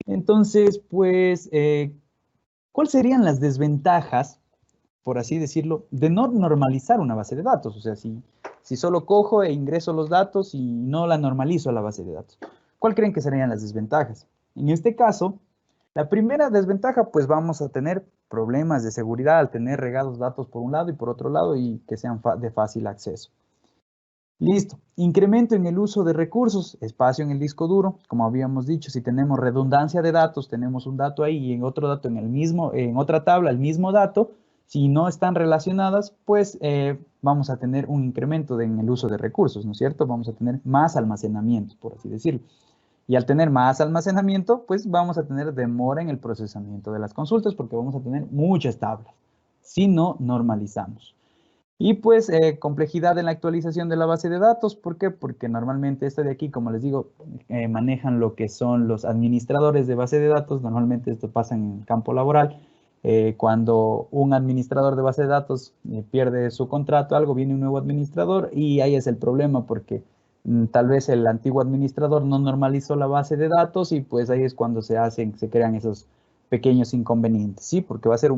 Entonces, pues, ¿cuáles serían las desventajas, por así decirlo, de no normalizar una base de datos? O sea, si solo cojo e ingreso los datos y no la normalizo a la base de datos. ¿Cuál creen que serían las desventajas? En este caso, la primera desventaja, pues vamos a tener problemas de seguridad al tener regados datos por un lado y por otro lado y que sean de fácil acceso. Listo. Incremento en el uso de recursos, espacio en el disco duro. Como habíamos dicho, si tenemos redundancia de datos, tenemos un dato ahí y en otro dato en el mismo, en otra tabla el mismo dato, si no están relacionadas, pues vamos a tener un incremento en el uso de recursos, ¿no es cierto? Vamos a tener más almacenamiento, por así decirlo. Y al tener más almacenamiento, pues vamos a tener demora en el procesamiento de las consultas porque vamos a tener muchas tablas si no normalizamos. Y pues complejidad en la actualización de la base de datos. ¿Por qué? Porque normalmente esta de aquí, como les digo, manejan lo que son los administradores de base de datos. Normalmente esto pasa en el campo laboral. Cuando un administrador de base de datos pierde su contrato, algo, viene un nuevo administrador y ahí es el problema porque tal vez el antiguo administrador no normalizó la base de datos y pues ahí es cuando se crean esos pequeños inconvenientes, ¿sí? Porque va a ser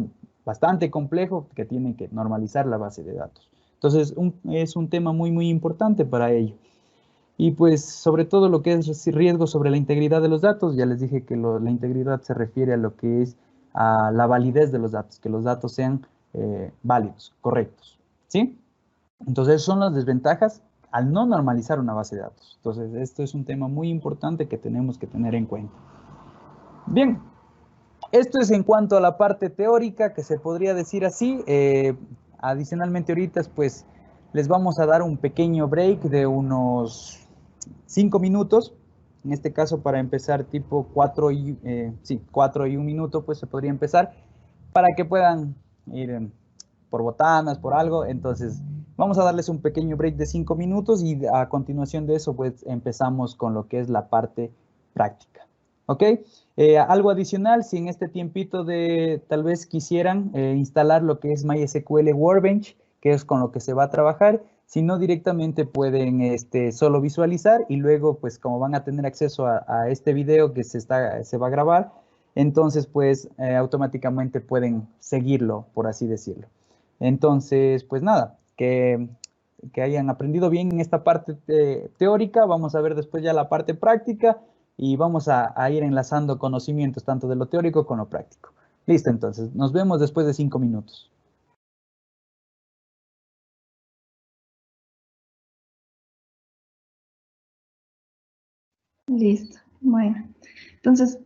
bastante complejo que tienen que normalizar la base de datos. Entonces, es un tema muy, muy importante para ello. Y pues, sobre todo lo que es riesgo sobre la integridad de los datos, ya les dije que la integridad se refiere a lo que es a la validez de los datos, que los datos sean válidos, correctos, ¿sí? Entonces, son las desventajas al no normalizar una base de datos. Entonces, esto es un tema muy importante que tenemos que tener en cuenta. Bien, esto es en cuanto a la parte teórica, que se podría decir así. Adicionalmente, ahorita, pues, les vamos a dar un pequeño break de unos 5 minutos. En este caso, para empezar tipo 4 y 1 minuto, pues se podría empezar para que puedan ir por botanas, por algo. Entonces, vamos a darles un pequeño break de 5 minutos y a continuación de eso, pues empezamos con lo que es la parte práctica. ¿Ok? Algo adicional, si en este tiempito de tal vez quisieran instalar lo que es MySQL Workbench, que es con lo que se va a trabajar, si no directamente pueden solo visualizar y luego pues como van a tener acceso a este video que se va a grabar, entonces pues automáticamente pueden seguirlo, por así decirlo. Entonces pues nada, que hayan aprendido bien en esta parte teórica, vamos a ver después ya la parte práctica y vamos a ir enlazando conocimientos tanto de lo teórico con lo práctico. Listo, entonces, nos vemos después de 5 minutos. Listo. Bueno, entonces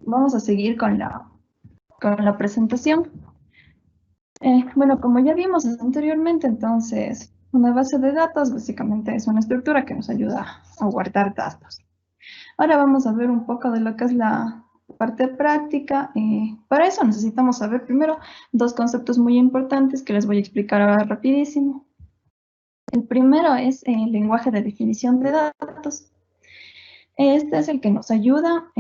vamos a seguir con la presentación. Bueno, como ya vimos anteriormente, entonces, una base de datos básicamente es una estructura que nos ayuda a guardar datos. Ahora vamos a ver un poco de lo que es la parte práctica. Para eso necesitamos saber primero dos conceptos muy importantes que les voy a explicar ahora rapidísimo. El primero es el lenguaje de definición de datos. Este es el que nos ayuda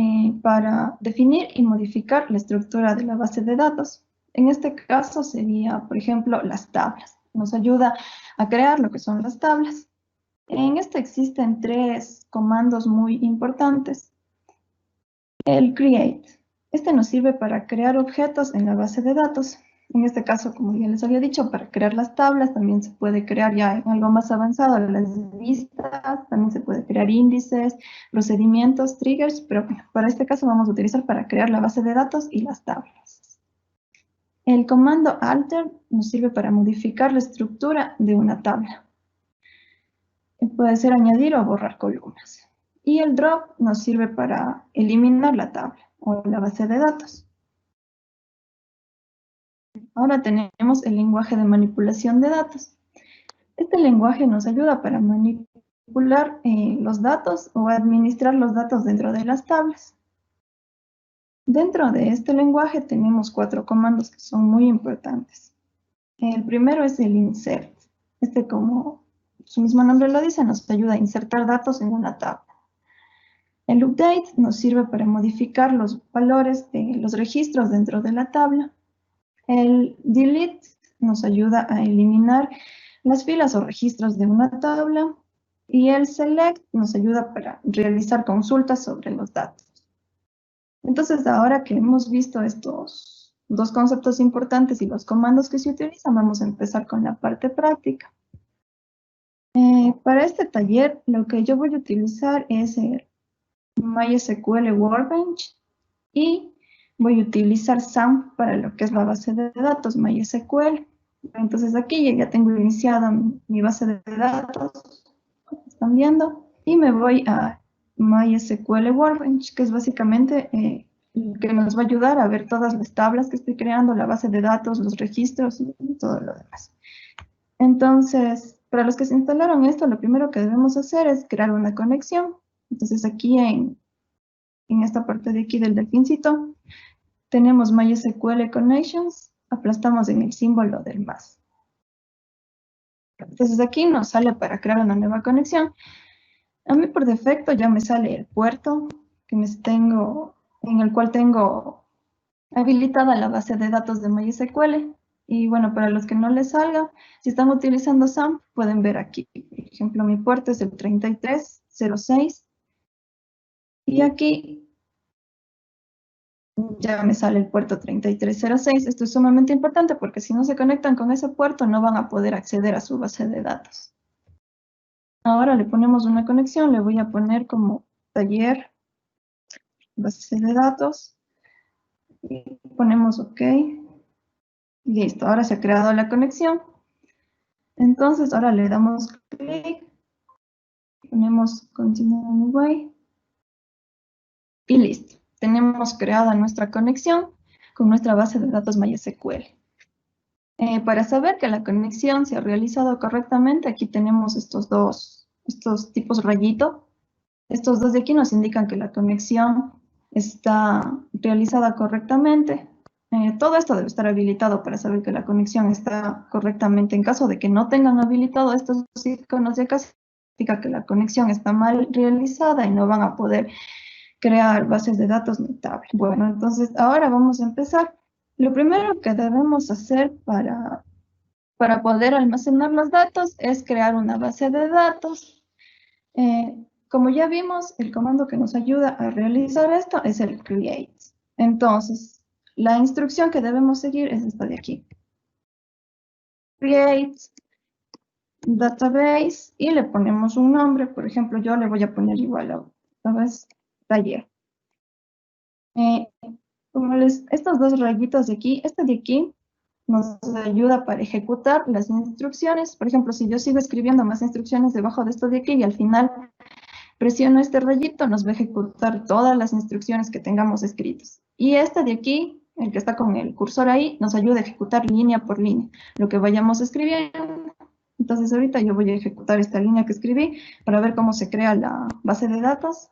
para definir y modificar la estructura de la base de datos. En este caso sería, por ejemplo, las tablas. Nos ayuda a crear lo que son las tablas. En este existen tres comandos muy importantes. El create. Este nos sirve para crear objetos en la base de datos. En este caso, como ya les había dicho, para crear las tablas también se puede crear ya en algo más avanzado las listas, también se puede crear índices, procedimientos, triggers, pero bueno, para este caso vamos a utilizar para crear la base de datos y las tablas. El comando alter nos sirve para modificar la estructura de una tabla. Puede ser añadir o borrar columnas. Y el drop nos sirve para eliminar la tabla o la base de datos. Ahora tenemos el lenguaje de manipulación de datos. Este lenguaje nos ayuda para manipular los datos o administrar los datos dentro de las tablas. Dentro de este lenguaje tenemos 4 comandos que son muy importantes. El primero es el insert. Este, como su mismo nombre lo dice, nos ayuda a insertar datos en una tabla. El update nos sirve para modificar los valores de los registros dentro de la tabla. El delete nos ayuda a eliminar las filas o registros de una tabla. Y el select nos ayuda para realizar consultas sobre los datos. Entonces, ahora que hemos visto estos 2 conceptos importantes y los comandos que se utilizan, vamos a empezar con la parte práctica. Para este taller, lo que yo voy a utilizar es el MySQL Workbench y voy a utilizar SAMP para lo que es la base de datos MySQL. Entonces aquí ya tengo iniciada mi base de datos, como están viendo, y me voy a MySQL Workbench, que es básicamente que nos va a ayudar a ver todas las tablas que estoy creando, la base de datos, los registros y todo lo demás. Entonces, para los que se instalaron esto, lo primero que debemos hacer es crear una conexión. Entonces aquí en esta parte de aquí del delfincito, tenemos MySQL Connections, aplastamos en el símbolo del más. Entonces aquí nos sale para crear una nueva conexión. A mí por defecto ya me sale el puerto en el cual tengo habilitada la base de datos de MySQL. Y bueno, para los que no les salga, si están utilizando SAMP, pueden ver aquí. Por ejemplo, mi puerto es el 3306. Y aquí ya me sale el puerto 3306. Esto es sumamente importante porque si no se conectan con ese puerto, no van a poder acceder a su base de datos. Ahora le ponemos una conexión, le voy a poner como taller, base de datos. Y ponemos OK. Listo, ahora se ha creado la conexión. Entonces, ahora le damos clic, ponemos Continue Anyway y listo. Tenemos creada nuestra conexión con nuestra base de datos MySQL. Para saber que la conexión se ha realizado correctamente, aquí tenemos estos tipos rayito. Estos 2 de aquí nos indican que la conexión está realizada correctamente. Todo esto debe estar habilitado para saber que la conexión está correctamente. En caso de que no tengan habilitado estos iconos de acá, significa que la conexión está mal realizada y no van a poder crear bases de datos ni tablas. Bueno, entonces ahora vamos a empezar. Lo primero que debemos hacer para poder almacenar los datos es crear una base de datos. Como ya vimos, el comando que nos ayuda a realizar esto es el create. Entonces, la instrucción que debemos seguir es esta de aquí. Create database y le ponemos un nombre. Por ejemplo, yo le voy a poner igual a taller. Estos 2 rayitos de aquí, este de aquí nos ayuda para ejecutar las instrucciones. Por ejemplo, si yo sigo escribiendo más instrucciones debajo de esto de aquí y al final presiono este rayito, nos va a ejecutar todas las instrucciones que tengamos escritas. Y este de aquí, el que está con el cursor ahí, nos ayuda a ejecutar línea por línea, lo que vayamos escribiendo. Entonces ahorita yo voy a ejecutar esta línea que escribí para ver cómo se crea la base de datos.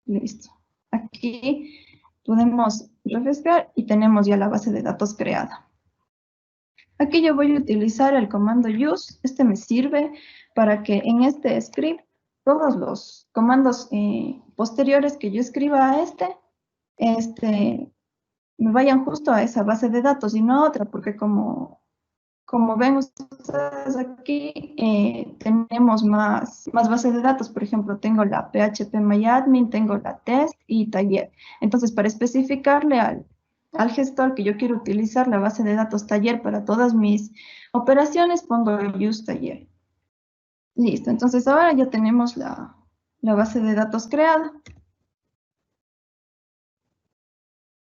Listo. Aquí podemos refrescar y tenemos ya la base de datos creada. Aquí yo voy a utilizar el comando use. Este me sirve para que en este script todos los comandos posteriores que yo escriba a me vayan justo a esa base de datos y no a otra, porque como ven ustedes aquí, tenemos más bases de datos. Por ejemplo, tengo la PHP MyAdmin, tengo la test y taller. Entonces, para especificarle al al gestor que yo quiero utilizar la base de datos taller para todas mis operaciones, pongo use taller. Listo, entonces ahora ya tenemos la base de datos creada.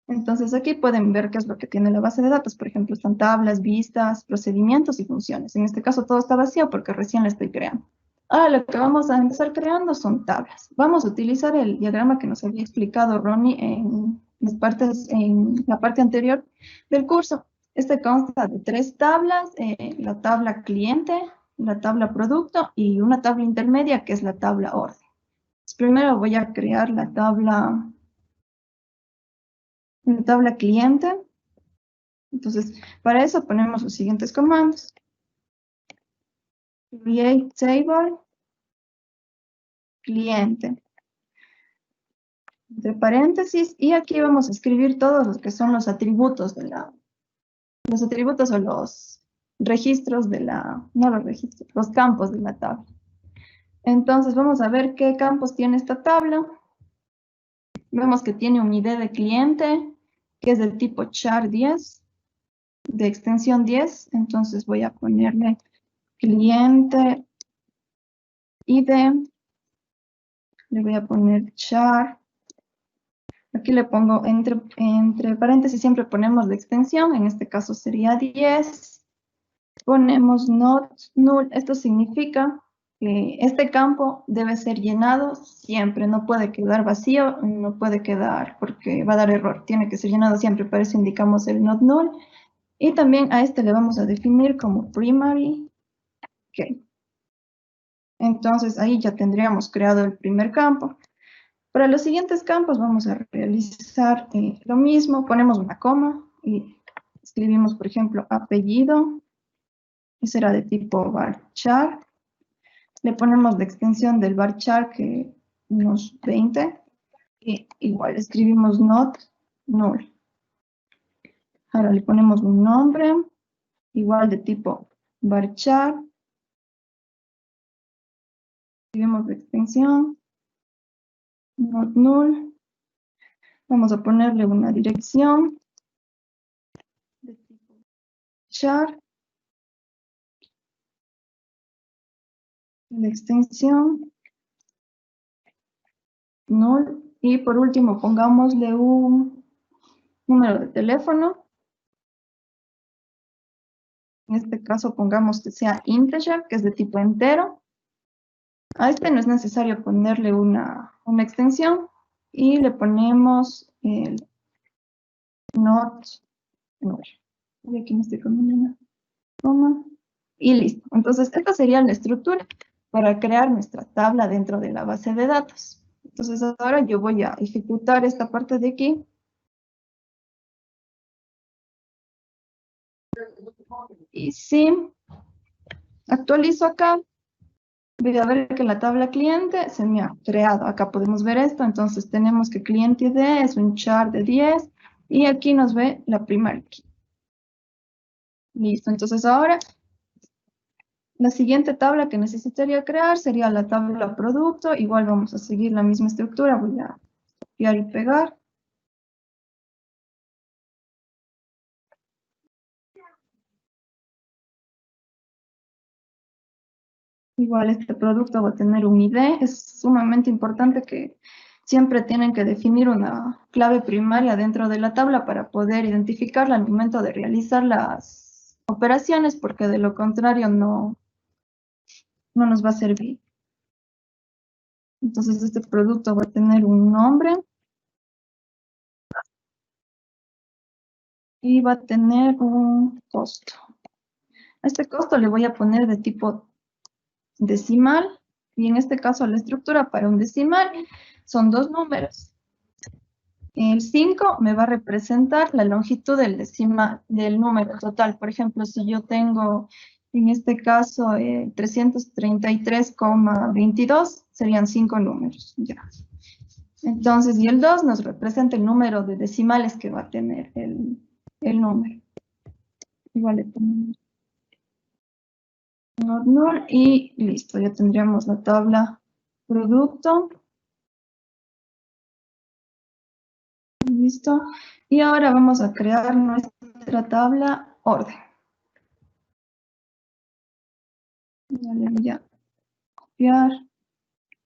Entonces aquí pueden ver qué es lo que tiene la base de datos. Por ejemplo, están tablas, vistas, procedimientos y funciones. En este caso todo está vacío porque recién la estoy creando. Ahora lo que vamos a empezar creando son tablas. Vamos a utilizar el diagrama que nos había explicado Ronnie en la parte anterior del curso. Este consta de 3 tablas, la tabla cliente, la tabla producto y una tabla intermedia que es la tabla orden. Entonces, primero voy a crear la tabla cliente. Entonces, para eso ponemos los siguientes comandos. Create table cliente. Entre paréntesis, y aquí vamos a escribir todos los que son los atributos los atributos o los registros no los registros, los campos de la tabla. Entonces, vamos a ver qué campos tiene esta tabla. Vemos que tiene un ID de cliente, que es del tipo char10, de extensión 10. Entonces, voy a ponerle cliente ID, le voy a poner char. Aquí le pongo entre paréntesis, siempre ponemos la extensión, en este caso sería 10. Ponemos not null, esto significa que este campo debe ser llenado siempre, no puede quedar vacío, no puede quedar porque va a dar error, tiene que ser llenado siempre, para eso indicamos el not null. Y también a este le vamos a definir como primary key. Entonces ahí ya tendríamos creado el primer campo. Para los siguientes campos vamos a realizar lo mismo, ponemos una coma y escribimos, por ejemplo, apellido, y será de tipo varchar. Le ponemos la extensión del varchar, que unos 20, y igual escribimos not null. Ahora le ponemos un nombre, igual de tipo varchar. Escribimos la extensión, not null. Vamos a ponerle una dirección de tipo char. La extensión null. Y por último, pongámosle un número de teléfono. En este caso, pongamos que sea integer, que es de tipo entero. A este no es necesario ponerle una extensión. Y le ponemos el not null. Y aquí me estoy poniendo una coma. Y listo. Entonces, esta sería la estructura para crear nuestra tabla dentro de la base de datos. Entonces, ahora yo voy a ejecutar esta parte de aquí. Y si actualizo acá, voy a ver que la tabla cliente se me ha creado. Acá podemos ver esto. Entonces, tenemos que cliente ID es un char de 10. Y aquí nos ve la primary key. Listo. Entonces, ahora la siguiente tabla que necesitaría crear sería la tabla producto. Igual vamos a seguir la misma estructura. Voy a copiar y pegar. Igual este producto va a tener un ID. Es sumamente importante que siempre tienen que definir una clave primaria dentro de la tabla para poder identificarla al momento de realizar las operaciones, porque de lo contrario no nos va a servir. Entonces este producto va a tener un nombre y va a tener un costo. A este costo le voy a poner de tipo decimal, y en este caso la estructura para un decimal son 2 números. El 5 me va a representar la longitud del número total. Por ejemplo, si yo tengo, en este caso, 333,22, serían 5 números. Ya. Entonces, y el 2 nos representa el número de decimales que va a tener el número. Igual le ponemos null y listo, ya tendríamos la tabla producto. Listo. Y ahora vamos a crear nuestra tabla orden. Ya le voy a copiar,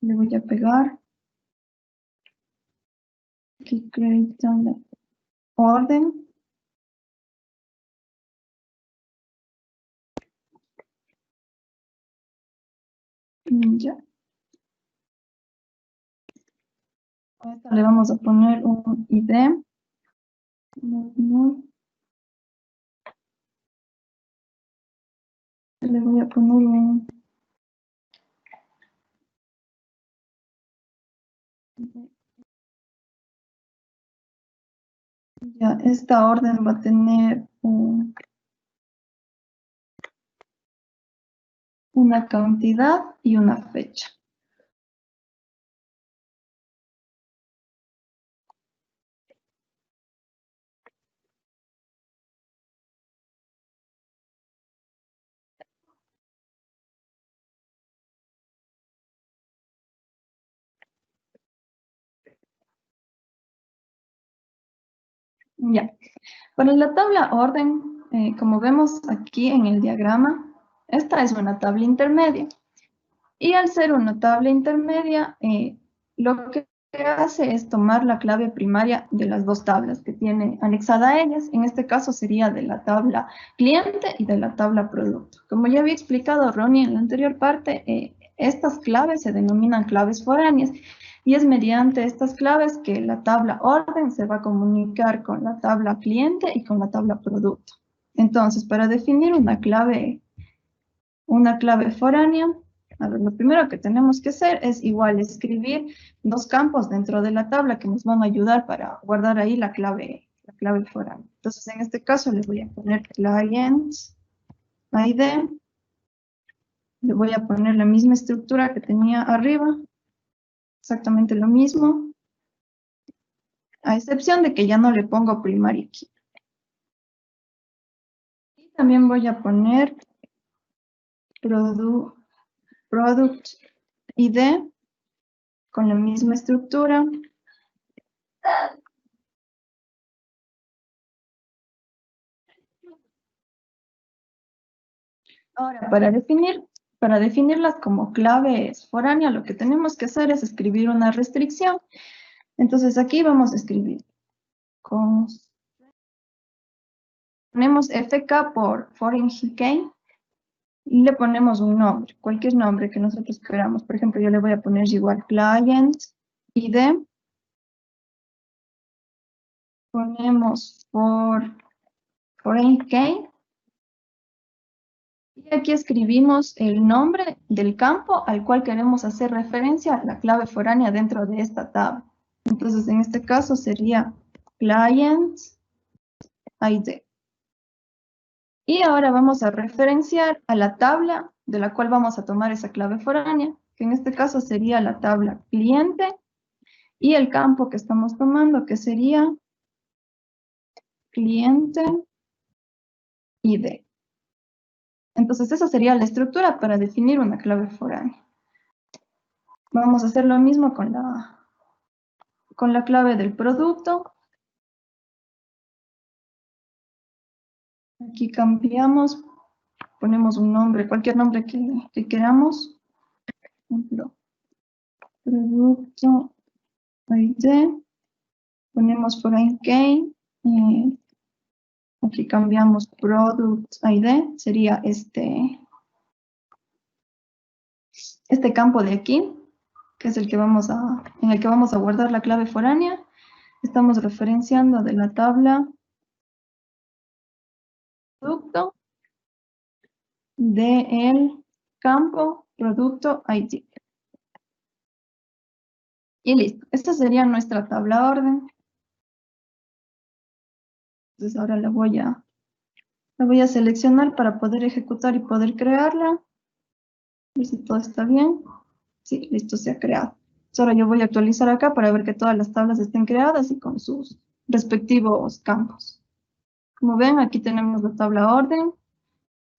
le voy a pegar. Aquí create tabla orden. Ya. A esta le vamos a poner un ID. Le voy a poner un... Ya, esta orden va a tener una cantidad y una fecha. Ya, para la tabla orden, como vemos aquí en el diagrama, esta es una tabla intermedia. Y al ser una tabla intermedia, lo que hace es tomar la clave primaria de las dos tablas que tiene anexada a ellas. En este caso sería de la tabla cliente y de la tabla producto. Como ya había explicado Ronnie en la anterior parte, estas claves se denominan claves foráneas. Y es mediante estas claves que la tabla orden se va a comunicar con la tabla cliente y con la tabla producto. Entonces, para definir una clave foránea, a ver, lo primero que tenemos que hacer es igual escribir dos campos dentro de la tabla que nos van a ayudar para guardar ahí la clave foránea. Entonces, en este caso le voy a poner clients ID, le voy a poner la misma estructura que tenía arriba, exactamente lo mismo, a excepción de que ya no le pongo primary key. Y también voy a poner product ID con la misma estructura. Ahora, para definirlas como claves foráneas, lo que tenemos que hacer es escribir una restricción. Entonces aquí vamos a escribir ponemos FK por foreign key y le ponemos un nombre, cualquier nombre que nosotros queramos. Por ejemplo, yo le voy a poner igual client ID. Ponemos por foreign key. Y aquí escribimos el nombre del campo al cual queremos hacer referencia, la clave foránea dentro de esta tabla. Entonces, en este caso sería client ID. Y ahora vamos a referenciar a la tabla de la cual vamos a tomar esa clave foránea, que en este caso sería la tabla cliente, y el campo que estamos tomando, que sería cliente ID. Entonces, esa sería la estructura para definir una clave foránea. Vamos a hacer lo mismo con la clave del producto. Aquí cambiamos, ponemos un nombre, cualquier nombre que queramos. Por ejemplo, producto ID. Ponemos foreign key. Aquí cambiamos product ID. Sería este campo de aquí, que es en el que vamos a guardar la clave foránea. Estamos referenciando de la tabla producto del campo producto ID. Y listo. Esta sería nuestra tabla orden. Entonces ahora la voy a seleccionar para poder ejecutar y poder crearla. A ver si todo está bien. Sí, listo, se ha creado. Ahora yo voy a actualizar acá para ver que todas las tablas estén creadas y con sus respectivos campos. Como ven, aquí tenemos la tabla orden,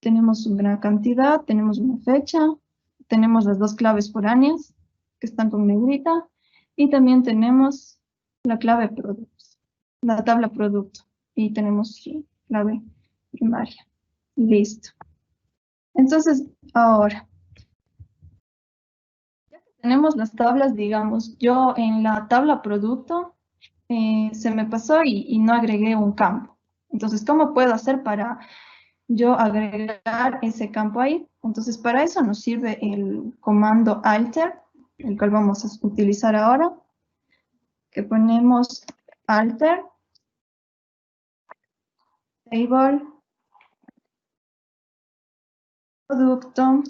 tenemos una cantidad, tenemos una fecha, tenemos las dos claves foráneas que están con negrita y también tenemos la clave productos. la tabla producto. Y tenemos clave primaria. Listo. Entonces, ahora, ya que tenemos las tablas, digamos, yo en la tabla producto se me pasó y no agregué un campo. Entonces, ¿cómo puedo hacer para yo agregar ese campo ahí? Entonces, para eso nos sirve el comando alter, el cual vamos a utilizar ahora, que ponemos alter, table, producto,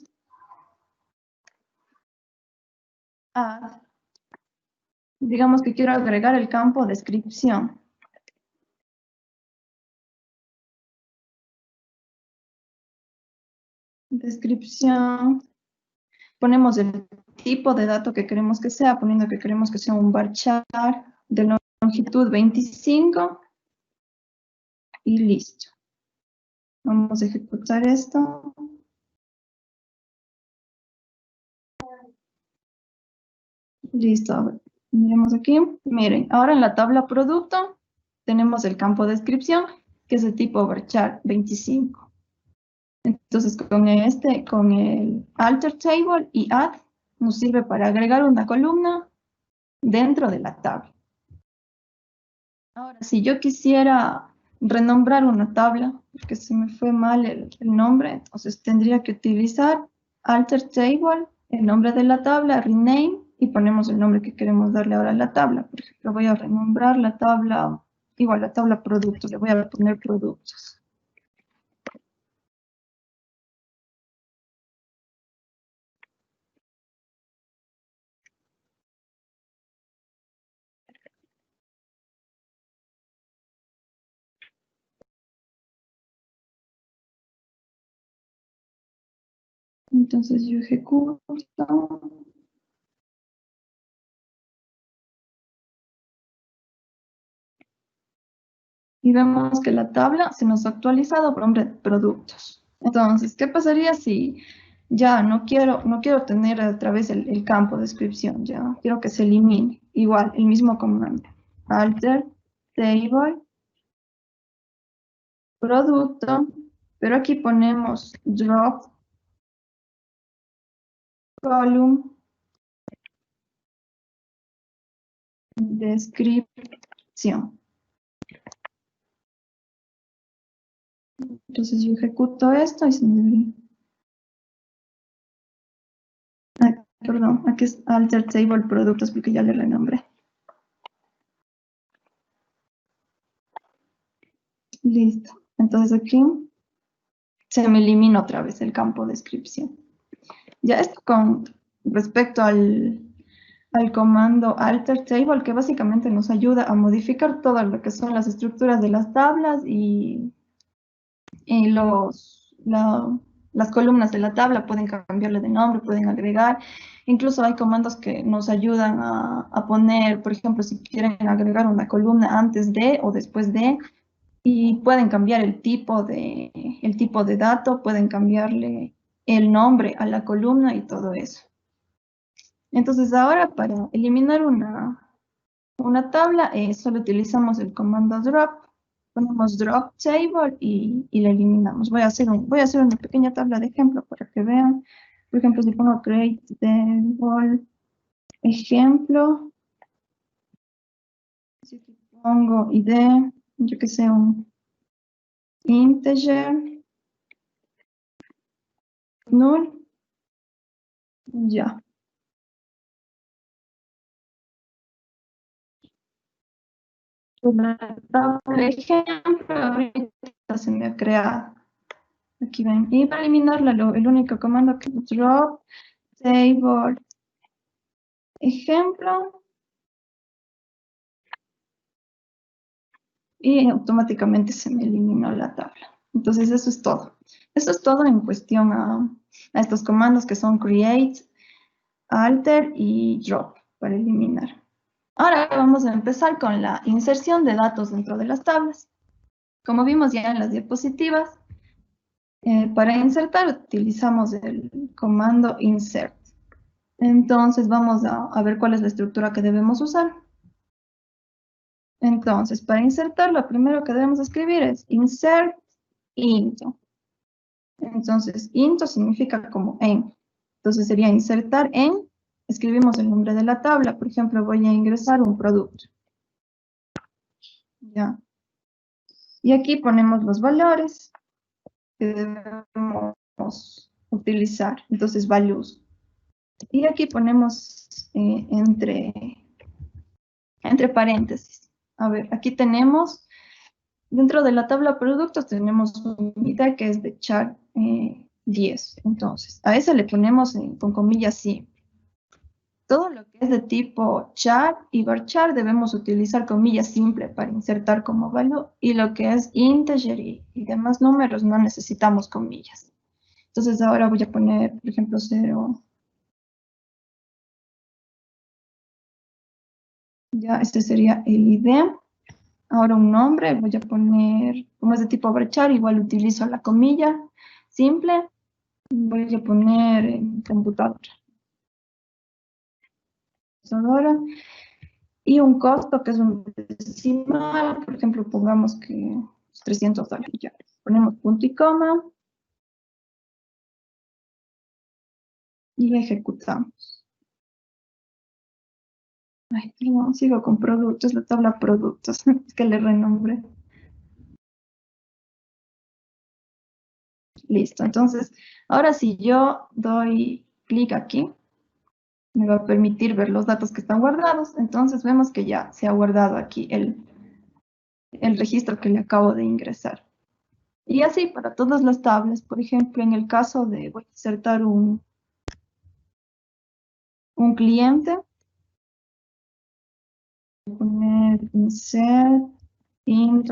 add. Digamos que quiero agregar el campo descripción. Descripción. Ponemos el tipo de dato que queremos que sea, poniendo que queremos que sea un varchar de longitud 25 y listo. Vamos a ejecutar esto. Listo. A ver, miremos aquí. Miren, ahora en la tabla producto tenemos el campo descripción, que es de tipo varchar 25. Entonces, con el alter table y add, nos sirve para agregar una columna dentro de la tabla. Ahora, si yo quisiera renombrar una tabla, porque se me fue mal el nombre, entonces tendría que utilizar alter table, el nombre de la tabla, rename, y ponemos el nombre que queremos darle ahora a la tabla. Por ejemplo, voy a renombrar la tabla, igual la tabla productos, le voy a poner productos. Entonces yo ejecuto. Y vemos que la tabla se nos ha actualizado por nombre de productos. Entonces, ¿qué pasaría si ya no quiero tener otra vez el campo de descripción? Ya quiero que se elimine. Igual, el mismo comando. Alter, table, producto, pero aquí ponemos drop, column, descripción. Entonces yo ejecuto esto y se me debería... Ah, perdón, aquí es alter table productos porque ya le renombré. Listo. Entonces aquí se me elimina otra vez el campo de descripción. Ya esto con respecto al comando alter table, que básicamente nos ayuda a modificar todo lo que son las estructuras de las tablas y las columnas de la tabla. Pueden cambiarle de nombre, pueden agregar. Incluso hay comandos que nos ayudan a poner, por ejemplo, si quieren agregar una columna antes de o después de, y pueden cambiar el tipo de dato, pueden cambiarle el nombre a la columna y todo eso. Entonces ahora para eliminar una tabla solo utilizamos el comando drop, ponemos drop table y la eliminamos. Voy a hacer una pequeña tabla de ejemplo para que vean. Por ejemplo, si pongo create table ejemplo, si pongo id, yo que sé, un integer, null, ya. Por ejemplo, ahorita se me ha creado. Aquí ven. Y para eliminarla, el único comando que es drop table ejemplo y automáticamente se me eliminó la tabla. Entonces eso es todo. Eso es todo en cuestión a estos comandos que son create, alter y drop para eliminar. Ahora vamos a empezar con la inserción de datos dentro de las tablas. Como vimos ya en las diapositivas, para insertar utilizamos el comando insert. Entonces vamos a ver cuál es la estructura que debemos usar. Entonces, para insertar, lo primero que debemos escribir es insert into. Entonces, into significa como en. Entonces sería insertar en, escribimos el nombre de la tabla. Por ejemplo, voy a ingresar un producto. Ya. Y aquí ponemos los valores que debemos utilizar. Entonces, values. Y aquí ponemos entre paréntesis. A ver, aquí tenemos, dentro de la tabla productos tenemos una unidad que es de chart 10. Entonces, a esa le ponemos con comillas sí. Todo lo que es de tipo char y varchar debemos utilizar comillas simple para insertar como valor, y lo que es integer y demás números no necesitamos comillas. Entonces ahora voy a poner, por ejemplo, 0. Ya, este sería el ID. Ahora un nombre, voy a poner, como es de tipo varchar, igual utilizo la comilla simple. Voy a poner computadora. Computadora. Y un costo que es un decimal, por ejemplo, pongamos que es $300. Ya. Ponemos punto y coma y ejecutamos. Ay, no, sigo con productos, la tabla productos, es que le renombré. Listo, entonces, ahora si yo doy clic aquí, me va a permitir ver los datos que están guardados. Entonces vemos que ya se ha guardado aquí el registro que le acabo de ingresar. Y así para todas las tablas, por ejemplo, en el caso de voy a insertar un cliente, voy a poner insert int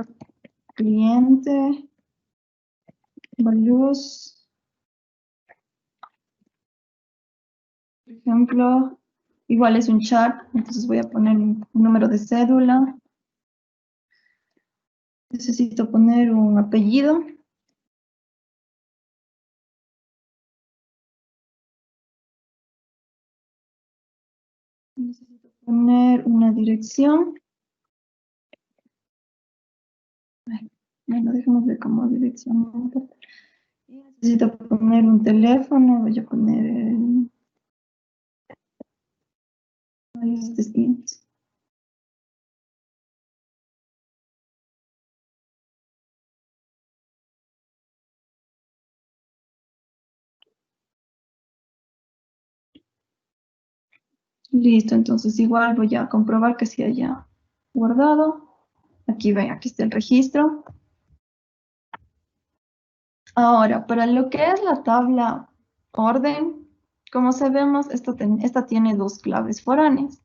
cliente values, por ejemplo, igual es un chat, entonces voy a poner un número de cédula. Necesito poner un apellido. Necesito poner una dirección. Ay, bueno, dejemos ver como dirección. Y necesito poner un teléfono. Voy a poner ahí este siguiente. Listo, entonces igual voy a comprobar que se haya guardado. Aquí ven, aquí está el registro. Ahora, para lo que es la tabla orden, como sabemos, esta tiene dos claves foráneas.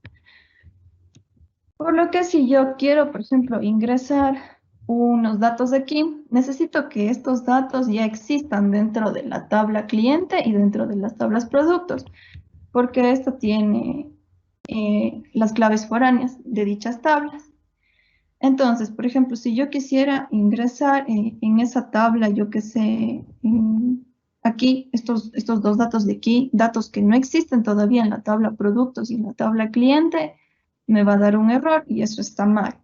Por lo que si yo quiero, por ejemplo, ingresar unos datos de aquí, necesito que estos datos ya existan dentro de la tabla cliente y dentro de las tablas productos, porque esto tiene las claves foráneas de dichas tablas. Entonces, por ejemplo, si yo quisiera ingresar en esa tabla, yo que sé, aquí, estos dos datos de aquí, datos que no existen todavía en la tabla productos y en la tabla cliente, me va a dar un error y eso está mal,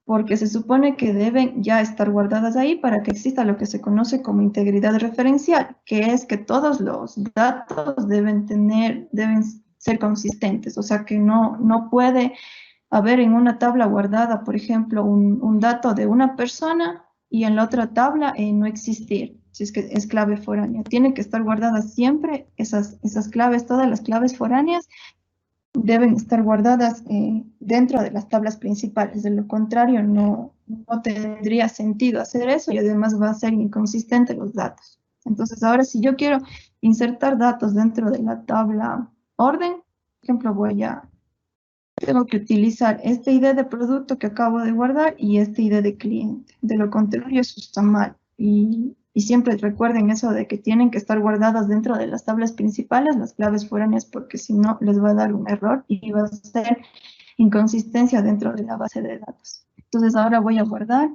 porque se supone que deben ya estar guardadas ahí para que exista lo que se conoce como integridad referencial, que es que todos los datos deben ser consistentes, o sea que no puede haber en una tabla guardada, por ejemplo, un dato de una persona y en la otra tabla no existir, si es que es clave foránea. Tienen que estar guardadas siempre esas claves, todas las claves foráneas deben estar guardadas dentro de las tablas principales. De lo contrario, no tendría sentido hacer eso y además va a ser inconsistente los datos. Entonces, ahora si yo quiero insertar datos dentro de la tabla orden, por ejemplo, tengo que utilizar este ID de producto que acabo de guardar y este ID de cliente. De lo contrario, eso está mal. Y siempre recuerden eso de que tienen que estar guardadas dentro de las tablas principales, las claves foráneas, porque si no, les va a dar un error y va a ser inconsistencia dentro de la base de datos. Entonces, ahora voy a guardar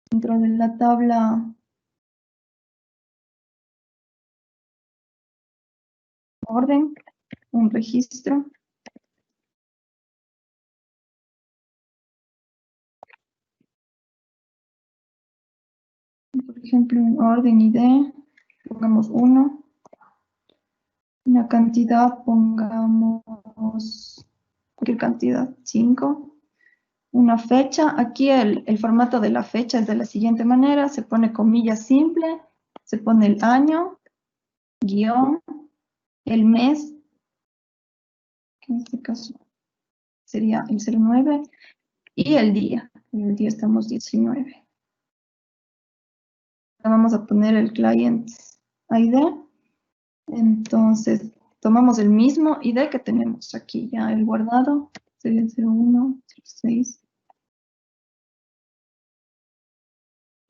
dentro de la tabla orden un registro. ejemplo, en orden ID, pongamos 1. Una cantidad, pongamos cualquier cantidad, 5. Una fecha, aquí el formato de la fecha es de la siguiente manera, se pone comilla simple, se pone el año, guión, el mes, que en este caso sería el 09, y el día. En el día estamos 19. Vamos a poner el client ID. Entonces, tomamos el mismo ID que tenemos aquí, ya el guardado, sería el 01, 06.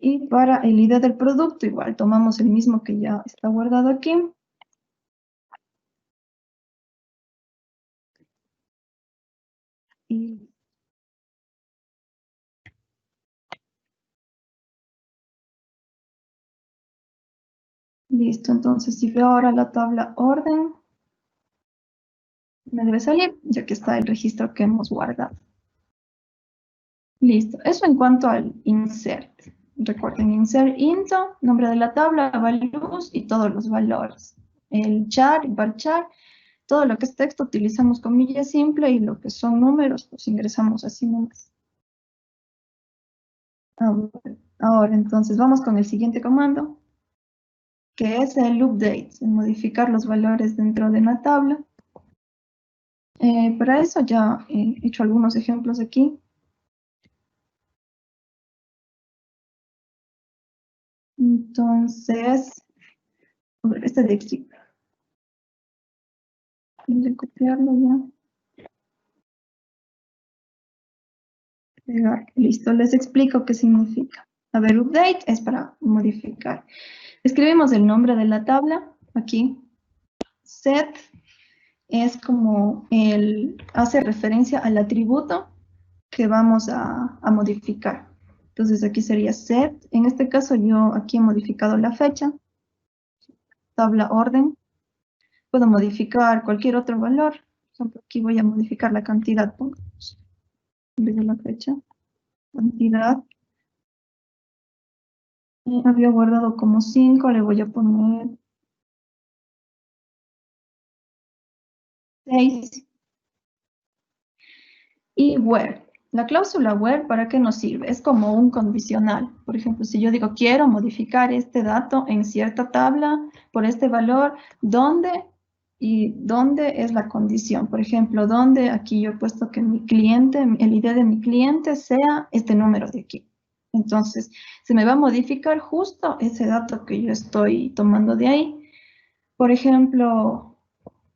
Y para el ID del producto, igual, tomamos el mismo que ya está guardado aquí. Y listo, entonces si veo ahora la tabla orden, me debe salir, ya que está el registro que hemos guardado. Listo, eso en cuanto al insert. Recuerden, insert into, nombre de la tabla, values y todos los valores. El char, varchar, todo lo que es texto utilizamos comilla simple y lo que son números, pues ingresamos así nomás. Ahora, entonces, vamos con el siguiente comando, que es el update, modificar los valores dentro de una tabla. Para eso ya he hecho algunos ejemplos aquí. Entonces, a ver, este de aquí. Voy a copiarlo ya. Pegar. Listo, les explico qué significa. A ver, update es para modificar. Escribimos el nombre de la tabla aquí. Set es como hace referencia al atributo que vamos a modificar. Entonces aquí sería set. En este caso yo aquí he modificado la fecha. Tabla orden. Puedo modificar cualquier otro valor. Por ejemplo, aquí voy a modificar la cantidad. Pongamos, en vez de la fecha. Cantidad. Había guardado como 5. Le voy a poner 6. Y where. La cláusula where, ¿para qué nos sirve? Es como un condicional. Por ejemplo, si yo digo quiero modificar este dato en cierta tabla por este valor, ¿dónde? Y dónde es la condición. Por ejemplo, ¿dónde? Aquí yo he puesto que mi cliente, el ID de mi cliente sea este número de aquí. Entonces, se me va a modificar justo ese dato que yo estoy tomando de ahí. Por ejemplo,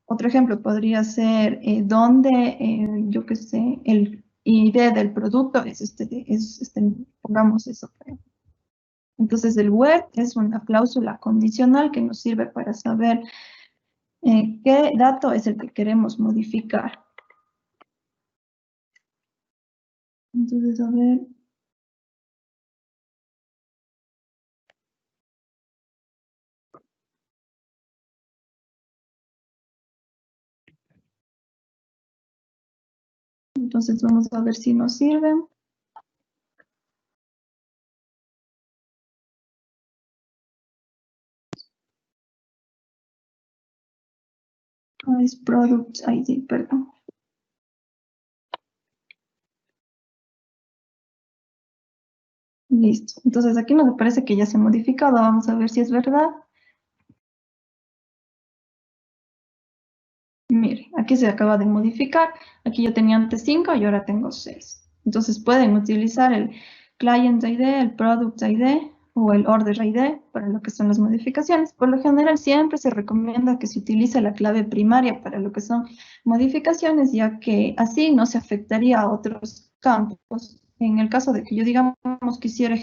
otro ejemplo podría ser donde, yo qué sé, el ID del producto es pongamos eso. Entonces el where es una cláusula condicional que nos sirve para saber qué dato es el que queremos modificar. Entonces, a ver. Entonces vamos a ver si nos sirve. Es Product ID, perdón. Listo. Entonces aquí nos parece que ya se ha modificado. Vamos a ver si es verdad. Mire, aquí se acaba de modificar. Aquí yo tenía antes 5 y ahora tengo 6. Entonces pueden utilizar el Client ID, el Product ID o el Order ID para lo que son las modificaciones. Por lo general siempre se recomienda que se utilice la clave primaria para lo que son modificaciones, ya que así no se afectaría a otros campos. En el caso de que yo, digamos, quisiera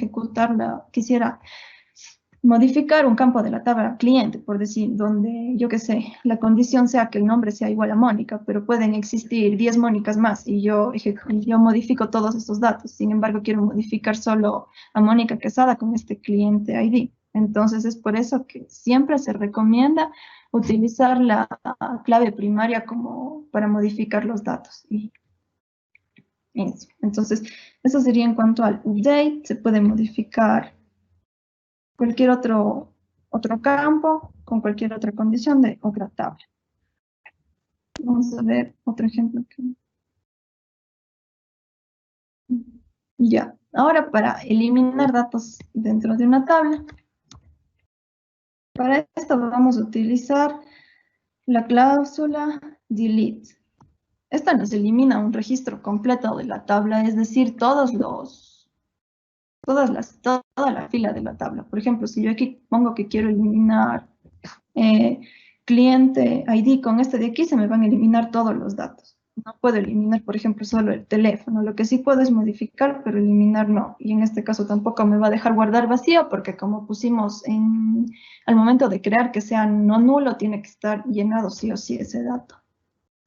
modificar un campo de la tabla cliente, por decir, donde, yo qué sé, la condición sea que el nombre sea igual a Mónica, pero pueden existir 10 Mónicas más y yo modifico todos estos datos. Sin embargo, quiero modificar solo a Mónica Quesada con este cliente ID. Entonces, es por eso que siempre se recomienda utilizar la clave primaria como para modificar los datos. Y eso. Entonces, eso sería en cuanto al update. Se puede modificar cualquier otro campo con cualquier otra condición de otra tabla. Vamos a ver otro ejemplo aquí. Ya, ahora para eliminar datos dentro de una tabla, para esto vamos a utilizar la cláusula delete. Esta nos elimina un registro completo de la tabla, es decir, toda la fila de la tabla. Por ejemplo, si yo aquí pongo que quiero eliminar cliente ID con este de aquí, se me van a eliminar todos los datos. No puedo eliminar, por ejemplo, solo el teléfono. Lo que sí puedo es modificar, pero eliminar no. Y en este caso tampoco me va a dejar guardar vacío, porque como pusimos al momento de crear que sea no nulo, tiene que estar llenado sí o sí ese dato.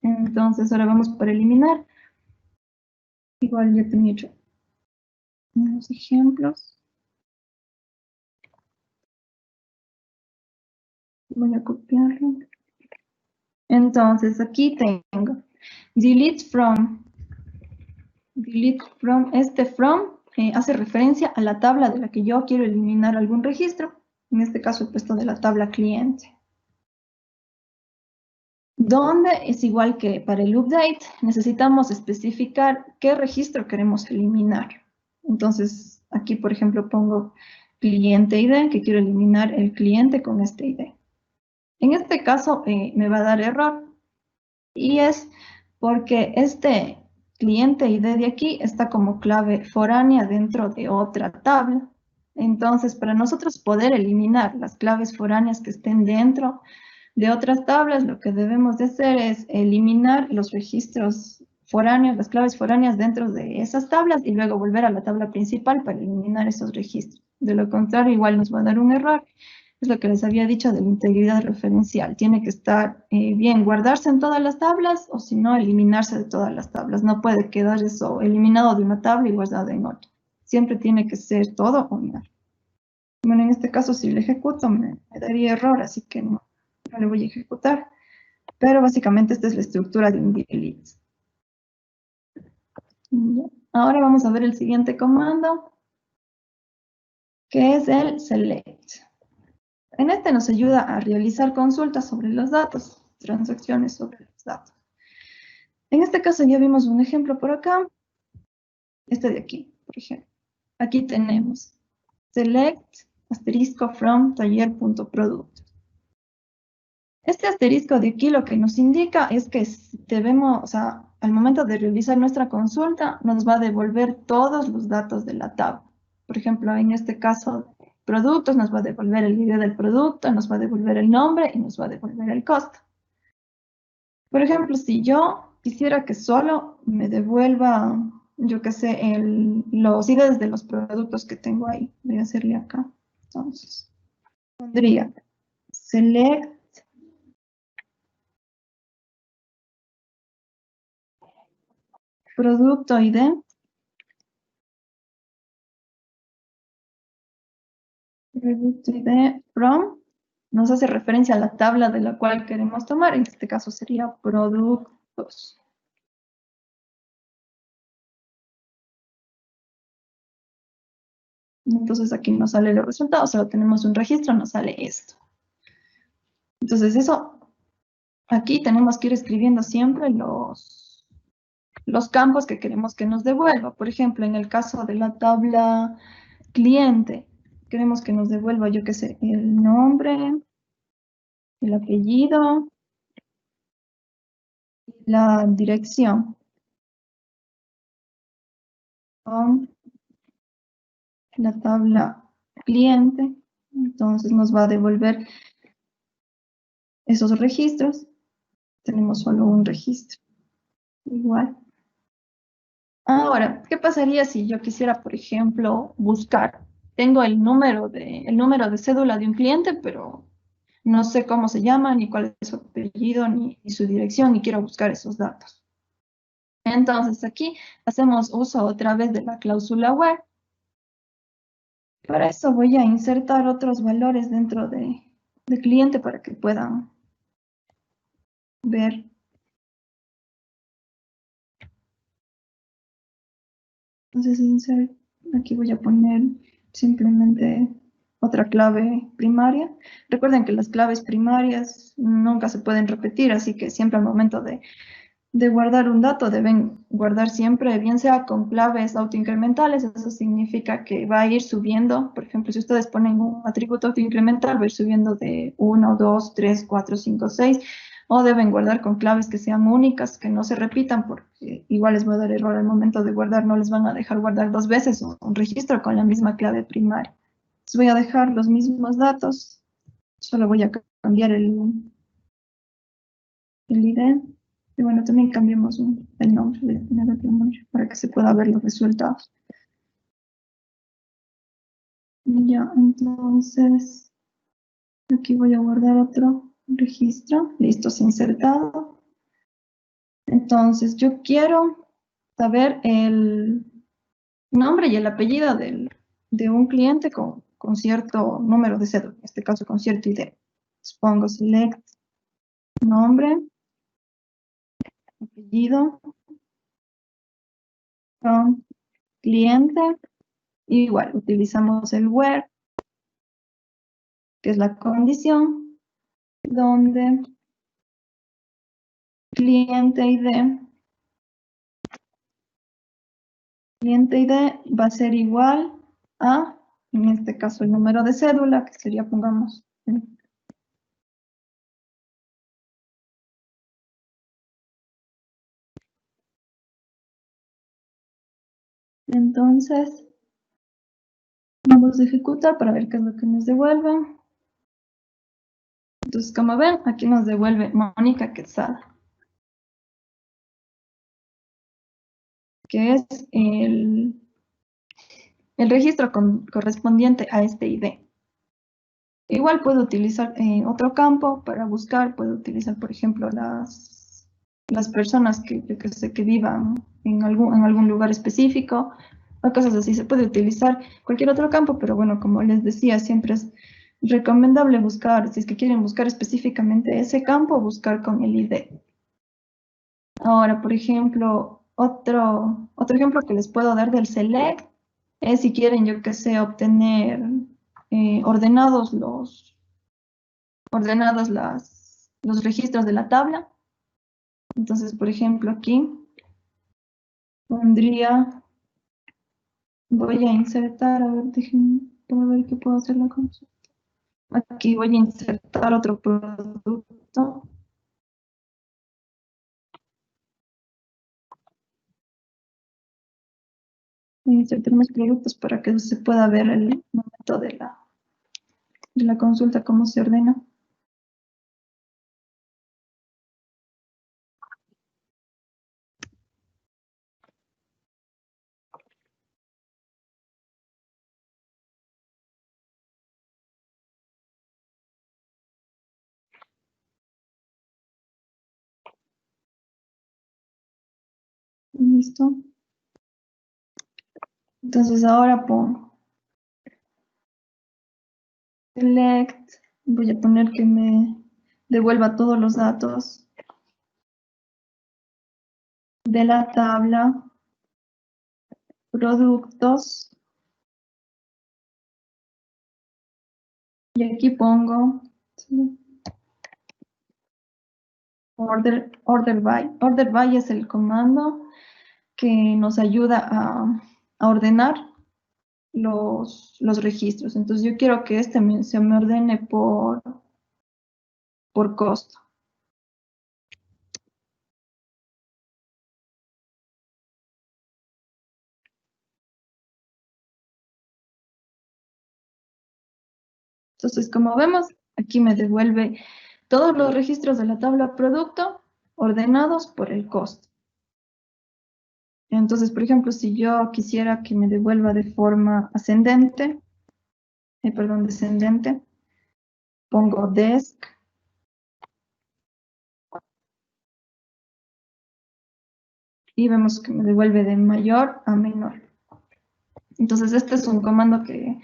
Entonces ahora vamos por eliminar. Igual ya tenía hecho unos ejemplos. Voy a copiarlo. Entonces aquí tengo delete from. Este from hace referencia a la tabla de la que yo quiero eliminar algún registro. En este caso he puesto de la tabla cliente. Donde es igual que para el update, necesitamos especificar qué registro queremos eliminar. Entonces aquí por ejemplo pongo cliente ID, que quiero eliminar el cliente con este ID. En este caso me va a dar error y es porque este cliente ID de aquí está como clave foránea dentro de otra tabla. Entonces, para nosotros poder eliminar las claves foráneas que estén dentro de otras tablas, lo que debemos de hacer es eliminar los registros foráneos, las claves foráneas dentro de esas tablas y luego volver a la tabla principal para eliminar esos registros. De lo contrario, igual nos va a dar un error. Es lo que les había dicho de la integridad referencial. Tiene que estar bien, guardarse en todas las tablas o si no, eliminarse de todas las tablas. No puede quedar eso eliminado de una tabla y guardado en otra. Siempre tiene que ser todo o nada. Bueno, en este caso, si lo ejecuto, me daría error, así que no le voy a ejecutar. Pero básicamente esta es la estructura de un delete. Ahora vamos a ver el siguiente comando, que es el select. En este nos ayuda a realizar consultas sobre los datos, transacciones sobre los datos. En este caso ya vimos un ejemplo por acá, este de aquí, por ejemplo. Aquí tenemos select asterisco from taller.product. Este asterisco de aquí lo que nos indica es que debemos, o sea, al momento de realizar nuestra consulta, nos va a devolver todos los datos de la tabla. Por ejemplo, en este caso, productos, nos va a devolver el ID del producto, nos va a devolver el nombre y nos va a devolver el costo. Por ejemplo, si yo quisiera que solo me devuelva, yo qué sé, los IDs de los productos que tengo ahí, voy a hacerle acá. Entonces, pondría select producto ID, producto ID from, nos hace referencia a la tabla de la cual queremos tomar, en este caso sería productos. Entonces aquí nos sale los resultados, solo tenemos un registro, nos sale esto. Entonces eso, aquí tenemos que ir escribiendo siempre los campos que queremos que nos devuelva. Por ejemplo, en el caso de la tabla cliente, queremos que nos devuelva, yo qué sé, el nombre, el apellido, la dirección. Con la tabla cliente, entonces nos va a devolver esos registros. Tenemos solo un registro. Igual. Ahora, ¿qué pasaría si yo quisiera, por ejemplo, buscar? Tengo el número de cédula de un cliente, pero no sé cómo se llama, ni cuál es su apellido, ni su dirección, ni quiero buscar esos datos. Entonces aquí hacemos uso otra vez de la cláusula where. Para eso voy a insertar otros valores dentro de cliente para que puedan ver. Entonces, aquí voy a poner simplemente otra clave primaria. Recuerden que las claves primarias nunca se pueden repetir, así que siempre al momento de guardar un dato deben guardar siempre, bien sea con claves autoincrementales, eso significa que va a ir subiendo. Por ejemplo, si ustedes ponen un atributo autoincremental, va a ir subiendo de 1, 2, 3, 4, 5, 6, o deben guardar con claves que sean únicas, que no se repitan, porque igual les va a dar error al momento de guardar, no les van a dejar guardar dos veces un registro con la misma clave primaria. Les voy a dejar los mismos datos, solo voy a cambiar el ID. Y bueno, también cambiemos el nombre del destinatario del nombre para que se pueda ver los resultados. Ya, entonces, aquí voy a guardar otro registro. Listo, se ha insertado. Entonces, yo quiero saber el nombre y el apellido de un cliente con cierto número de cédula, en este caso con cierto ID. Entonces, pongo select nombre, apellido, con cliente. Igual, utilizamos el where, que es la condición, donde cliente ID va a ser igual a, en este caso, el número de cédula, que sería, pongamos, entonces, vamos a ejecutar para ver qué es lo que nos devuelve. Entonces, como ven, aquí nos devuelve Mónica Quetzada, que es el registro correspondiente a este ID. Igual puedo utilizar otro campo para buscar, puedo utilizar, por ejemplo, las personas que, yo que sé, que vivan en algún lugar específico, o cosas así. Se puede utilizar cualquier otro campo, pero bueno, como les decía, siempre es recomendable buscar, si es que quieren buscar específicamente ese campo, buscar con el ID. Ahora, por ejemplo, otro ejemplo que les puedo dar del select es si quieren, yo que sé, obtener ordenados los registros de la tabla. Entonces, por ejemplo, aquí pondría, voy a insertar, a ver, déjenme, para ver qué puedo hacer la consulta. Aquí voy a insertar otro producto. Voy a insertar más productos para que se pueda ver el momento de la consulta, cómo se ordena. Listo. Entonces ahora pongo select, voy a poner que me devuelva todos los datos de la tabla, productos, y aquí pongo order by. Order by es el comando que nos ayuda a ordenar los registros. Entonces yo quiero que se me ordene por costo. Entonces, como vemos, aquí me devuelve todos los registros de la tabla producto ordenados por el costo. Entonces, por ejemplo, si yo quisiera que me devuelva de forma ascendente, descendente, pongo desk y vemos que me devuelve de mayor a menor. Entonces, este es un comando que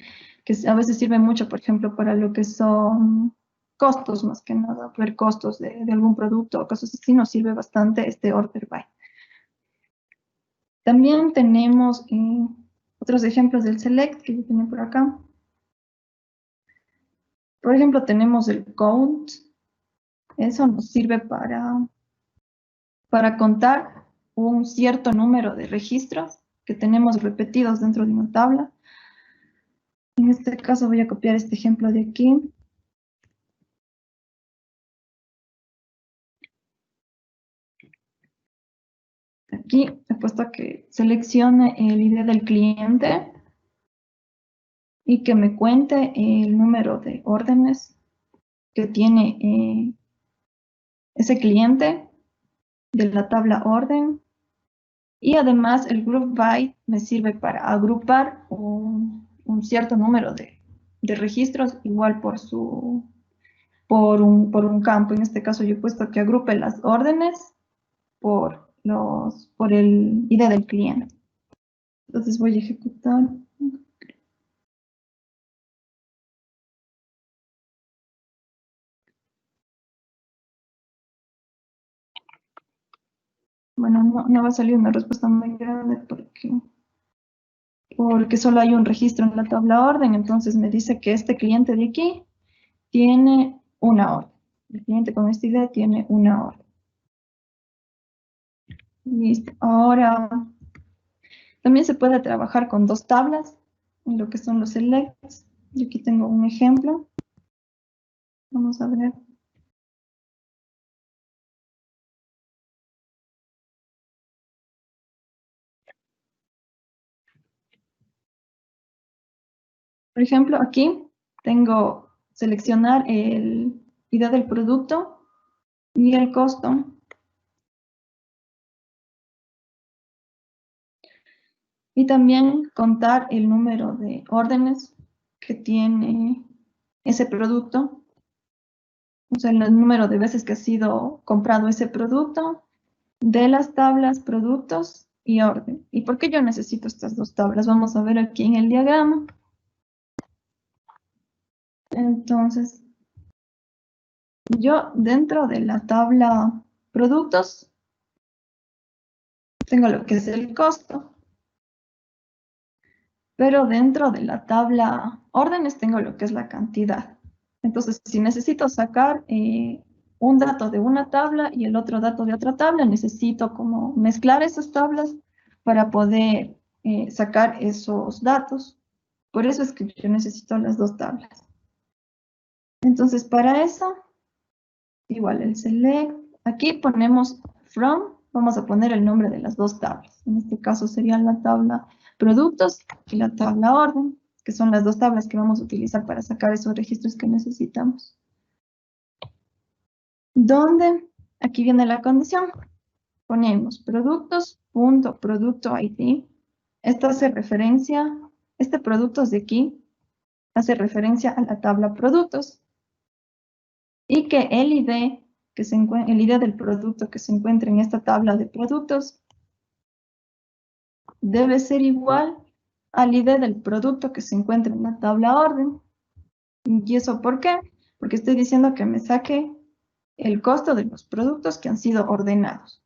a veces sirve mucho, por ejemplo, para lo que son costos, más que nada, ver costos de algún producto o cosas así, nos sirve bastante este order by. También tenemos otros ejemplos del select que yo tenía por acá. Por ejemplo, tenemos el count. Eso nos sirve para contar un cierto número de registros que tenemos repetidos dentro de una tabla. En este caso voy a copiar este ejemplo de aquí. Aquí he puesto que seleccione el ID del cliente y que me cuente el número de órdenes que tiene ese cliente de la tabla orden. Y además el group by me sirve para agrupar un cierto número de registros, igual por un campo. En este caso yo he puesto que agrupe las órdenes por el ID del cliente. Entonces voy a ejecutar. Bueno, no va a salir una respuesta muy grande porque solo hay un registro en la tabla orden. Entonces me dice que este cliente de aquí tiene una orden. El cliente con esta ID tiene una orden. Listo. Ahora, también se puede trabajar con dos tablas, en lo que son los selects. Yo aquí tengo un ejemplo. Vamos a ver. Por ejemplo, aquí tengo seleccionar el ID del producto y el costo. Y también contar el número de órdenes que tiene ese producto. O sea, el número de veces que ha sido comprado ese producto, de las tablas productos y orden. ¿Y por qué yo necesito estas dos tablas? Vamos a ver aquí en el diagrama. Entonces, yo dentro de la tabla productos tengo lo que es el costo, pero dentro de la tabla órdenes tengo lo que es la cantidad. Entonces, si necesito sacar un dato de una tabla y el otro dato de otra tabla, necesito como mezclar esas tablas para poder sacar esos datos. Por eso es que yo necesito las dos tablas. Entonces, para eso, igual el select, aquí ponemos from, vamos a poner el nombre de las dos tablas. En este caso sería la tabla productos y la tabla orden, que son las dos tablas que vamos a utilizar para sacar esos registros que necesitamos. Donde, aquí viene la condición, ponemos productos.producto ID. Esta hace referencia, este productos de aquí, hace referencia a la tabla productos. Y que el ID, el ID del producto que se encuentra en esta tabla de productos debe ser igual al ID del producto que se encuentra en la tabla orden. ¿Y eso por qué? Porque estoy diciendo que me saque el costo de los productos que han sido ordenados.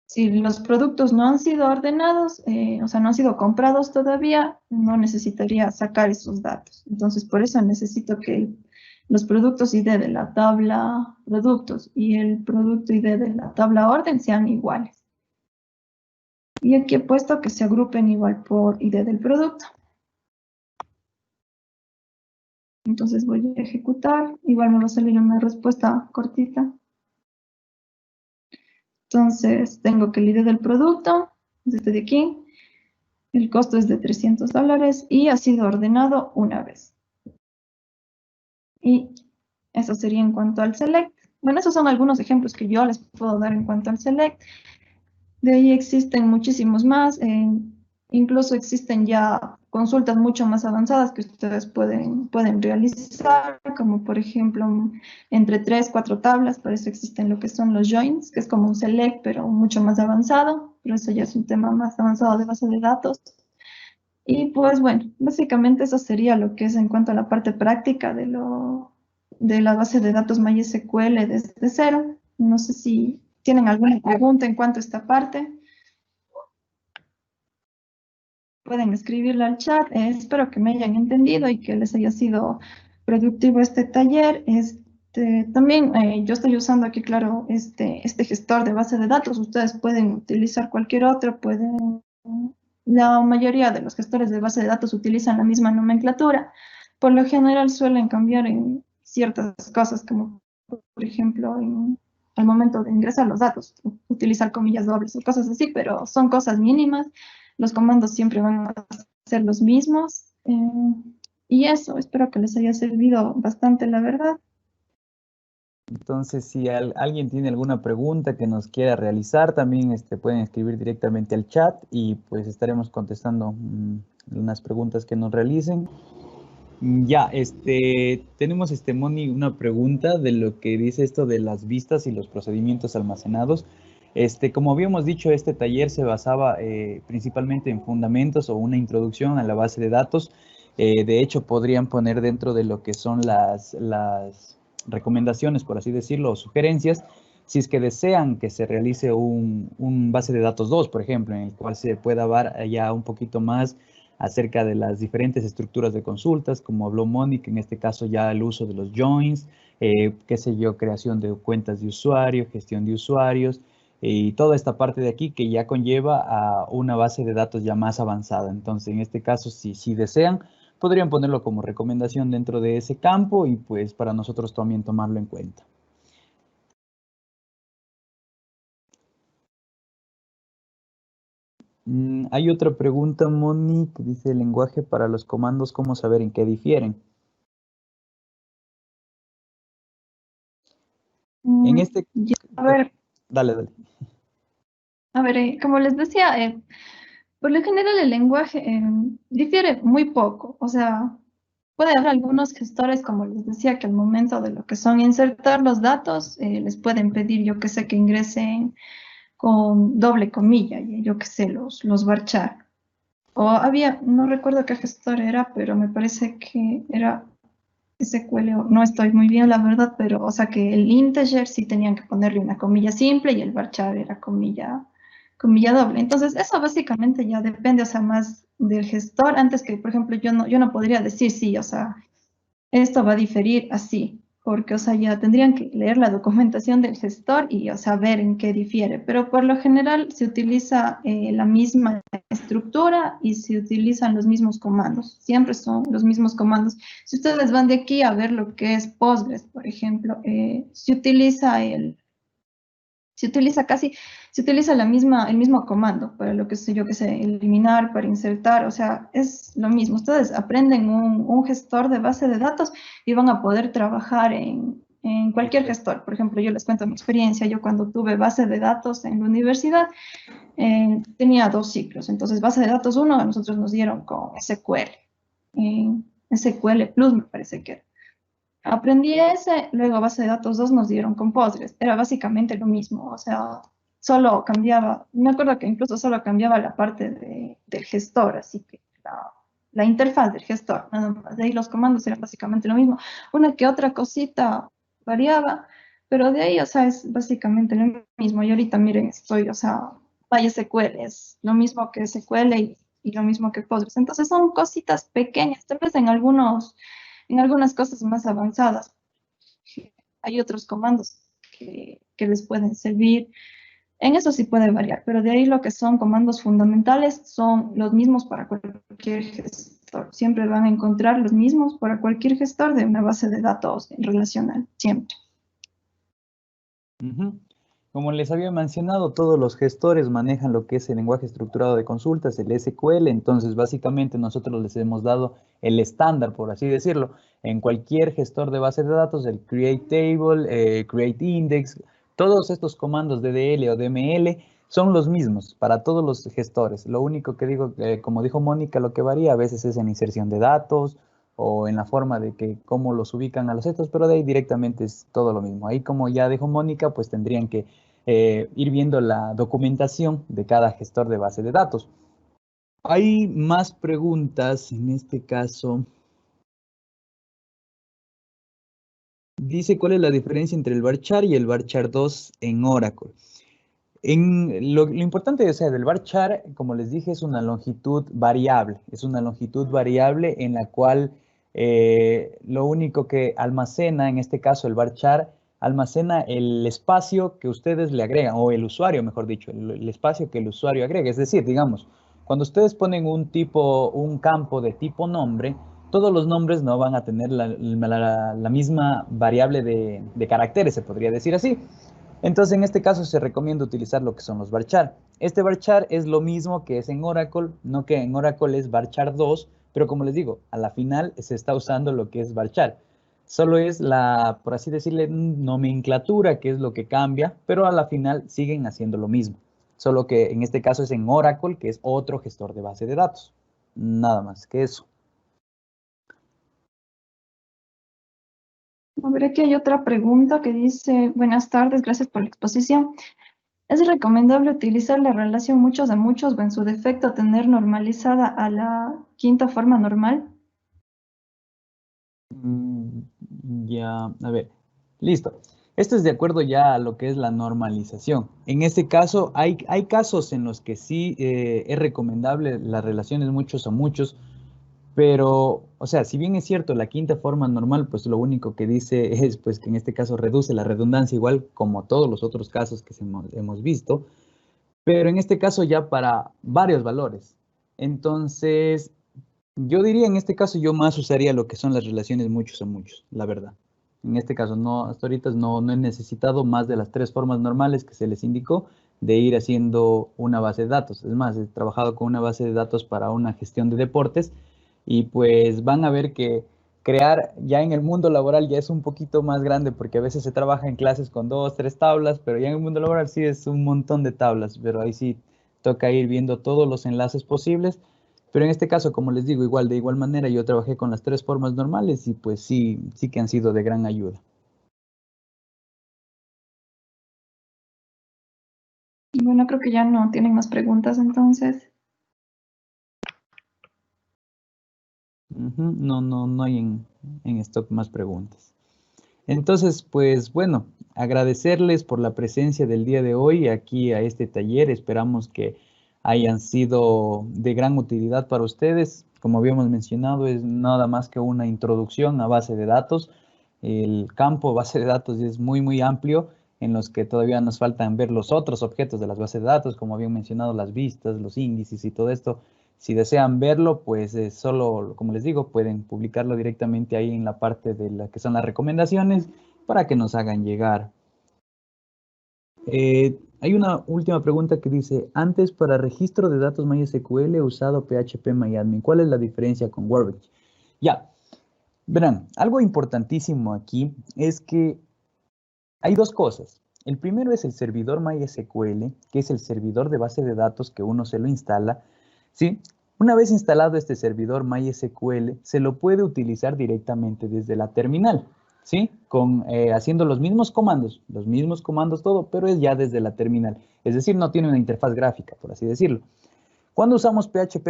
Si los productos no han sido ordenados, o sea, no han sido comprados todavía, no necesitaría sacar esos datos. Entonces, por eso necesito que los productos ID de la tabla productos y el producto ID de la tabla orden sean iguales. Y aquí he puesto que se agrupen igual por ID del producto. Entonces voy a ejecutar. Igual me va a salir una respuesta cortita. Entonces tengo que el ID del producto es este de aquí. El costo es de $300 y ha sido ordenado una vez. Y eso sería en cuanto al select. Bueno, esos son algunos ejemplos que yo les puedo dar en cuanto al select. De ahí existen muchísimos más. Incluso existen ya consultas mucho más avanzadas que ustedes pueden realizar, como por ejemplo entre 3, 4 tablas. Para eso existen lo que son los joins, que es como un select, pero mucho más avanzado. Pero eso ya es un tema más avanzado de base de datos. Y pues bueno, básicamente eso sería lo que es en cuanto a la parte práctica de la base de datos MySQL desde cero. No sé si tienen alguna pregunta en cuanto a esta parte. Pueden escribirla al chat. Espero que me hayan entendido y que les haya sido productivo este taller. También yo estoy usando aquí, claro, este gestor de base de datos. Ustedes pueden utilizar cualquier otro, la mayoría de los gestores de base de datos utilizan la misma nomenclatura. Por lo general suelen cambiar en ciertas cosas, como por ejemplo al momento de ingresar los datos, utilizar comillas dobles o cosas así, pero son cosas mínimas. Los comandos siempre van a ser los mismos. Y eso, espero que les haya servido bastante, la verdad. Entonces, si alguien tiene alguna pregunta que nos quiera realizar, también pueden escribir directamente al chat y pues estaremos contestando unas preguntas que nos realicen. Ya, tenemos, Moni, una pregunta de lo que dice esto de las vistas y los procedimientos almacenados. Como habíamos dicho, este taller se basaba principalmente en fundamentos o una introducción a la base de datos. De hecho, podrían poner dentro de lo que son las recomendaciones, por así decirlo, o sugerencias, si es que desean que se realice un base de datos 2, por ejemplo, en el cual se pueda ver ya un poquito más acerca de las diferentes estructuras de consultas, como habló Mónica, en este caso ya el uso de los joins, qué sé yo, creación de cuentas de usuario, gestión de usuarios, y toda esta parte de aquí que ya conlleva a una base de datos ya más avanzada. Entonces, en este caso, si desean, podrían ponerlo como recomendación dentro de ese campo y pues para nosotros también tomarlo en cuenta. Hay otra pregunta, Moni, que dice el lenguaje para los comandos, ¿cómo saber en qué difieren? En este... A ver, Dale, dale. a ver, como les decía, por lo general el lenguaje difiere muy poco. O sea, puede haber algunos gestores, como les decía, que al momento de lo que son insertar los datos, les pueden pedir, yo que sé, que ingresen con doble comilla, y yo que sé, los varchar. O había, no recuerdo qué gestor era, pero me parece que era SQL, no estoy muy bien, la verdad, pero, o sea, que el integer sí tenían que ponerle una comilla simple y el varchar era comilla doble. Entonces, eso básicamente ya depende, o sea, más del gestor, antes que, por ejemplo, yo no podría decir sí, o sea, esto va a diferir así, porque, o sea, ya tendrían que leer la documentación del gestor y, o sea, ver en qué difiere. Pero por lo general se utiliza la misma estructura y se utilizan los mismos comandos. Siempre son los mismos comandos. Si ustedes van de aquí a ver lo que es Postgres, por ejemplo, se utiliza el mismo comando para lo que sé yo, que sé, eliminar, para insertar, o sea, es lo mismo. Ustedes aprenden un gestor de base de datos y van a poder trabajar en cualquier gestor. Por ejemplo, yo les cuento mi experiencia. Yo cuando tuve base de datos en la universidad, tenía 2 ciclos. Entonces, base de datos 1, a nosotros nos dieron con SQL. SQL Plus me parece que era. Aprendí ese, luego base de datos 2 nos dieron con Postgres. Era básicamente lo mismo, o sea, solo cambiaba, me acuerdo que incluso solo cambiaba la parte del gestor, así que la interfaz del gestor, nada más. De ahí los comandos eran básicamente lo mismo. Una que otra cosita variaba, pero de ahí, o sea, es básicamente lo mismo. Y ahorita, miren, estoy, o sea, MySQL es lo mismo que SQL y lo mismo que Postgres. Entonces son cositas pequeñas, tal vez en algunas cosas más avanzadas. Hay otros comandos que les pueden servir. En eso sí puede variar, pero de ahí lo que son comandos fundamentales son los mismos para cualquier gestor. Siempre van a encontrar los mismos para cualquier gestor de una base de datos relacional, siempre. Como les había mencionado, todos los gestores manejan lo que es el lenguaje estructurado de consultas, el SQL, entonces básicamente nosotros les hemos dado el estándar, por así decirlo, en cualquier gestor de base de datos, el create table, create index, todos estos comandos DDL o DML son los mismos para todos los gestores. Lo único que digo, como dijo Mónica, lo que varía a veces es en inserción de datos o en la forma de que cómo los ubican a los estos, pero de ahí directamente es todo lo mismo. Ahí, como ya dijo Mónica, pues tendrían que ir viendo la documentación de cada gestor de base de datos. Hay más preguntas, en este caso. Dice, ¿cuál es la diferencia entre el varchar y el varchar 2 en Oracle? Lo importante, o sea, del varchar, como les dije, es una longitud variable. Es una longitud variable en la cual Lo único que almacena, en este caso el varchar, almacena el espacio que ustedes le agregan, o el usuario, mejor dicho, el espacio que el usuario agrega. Es decir, digamos, cuando ustedes ponen un campo de tipo nombre, todos los nombres no van a tener la misma variable de caracteres, se podría decir así. Entonces, en este caso se recomienda utilizar lo que son los varchar. Este varchar es lo mismo que es en Oracle, no que en Oracle es varchar 2, pero como les digo, a la final se está usando lo que es varchar. Solo es la, por así decirle, nomenclatura, que es lo que cambia, pero a la final siguen haciendo lo mismo. Solo que en este caso es en Oracle, que es otro gestor de base de datos. Nada más que eso. A ver, aquí hay otra pregunta que dice, buenas tardes, gracias por la exposición. ¿Es recomendable utilizar la relación muchos de muchos o en su defecto tener normalizada a la quinta forma normal? Mm, Ya, a ver, listo. Esto es de acuerdo ya a lo que es la normalización. En este caso, hay casos en los que sí es recomendable las relaciones muchos a muchos, pero, o sea, si bien es cierto, la quinta forma normal, pues lo único que dice es pues que en este caso reduce la redundancia, igual como todos los otros casos que hemos visto, pero en este caso ya para varios valores. Entonces, yo diría en este caso yo más usaría lo que son las relaciones muchos a muchos, la verdad. En este caso no, hasta ahorita no he necesitado más de las tres formas normales que se les indicó de ir haciendo una base de datos. Es más, he trabajado con una base de datos para una gestión de deportes y pues van a ver que crear ya en el mundo laboral ya es un poquito más grande porque a veces se trabaja en clases con dos, tres tablas, pero ya en el mundo laboral sí es un montón de tablas, pero ahí sí toca ir viendo todos los enlaces posibles. Pero en este caso, como les digo, igual, de igual manera, yo trabajé con las tres formas normales y pues sí, sí que han sido de gran ayuda. Y bueno, creo que ya no tienen más preguntas entonces. No hay en stock más preguntas. Entonces, pues bueno, agradecerles por la presencia del día de hoy aquí a este taller. Esperamos que hayan sido de gran utilidad para ustedes. Como habíamos mencionado, es nada más que una introducción a base de datos. El campo base de datos es muy amplio en los que todavía nos faltan ver los otros objetos de las bases de datos, como habían mencionado, las vistas, los índices y todo esto. Si desean verlo, pues solo, como les digo, pueden publicarlo directamente ahí en la parte de la que son las recomendaciones para que nos hagan llegar. Hay una última pregunta que dice, antes para registro de datos MySQL he usado PHP ¿Cuál es la diferencia con Workbench? Ya, verán, algo importantísimo aquí es que hay dos cosas. El primero es el servidor MySQL, que es el servidor de base de datos que uno se lo instala, ¿sí? Una vez instalado este servidor MySQL, se lo puede utilizar directamente desde la terminal, ¿sí? Haciendo los mismos comandos todo, pero es ya desde la terminal. Es decir, no tiene una interfaz gráfica, por así decirlo. Cuando usamos PHP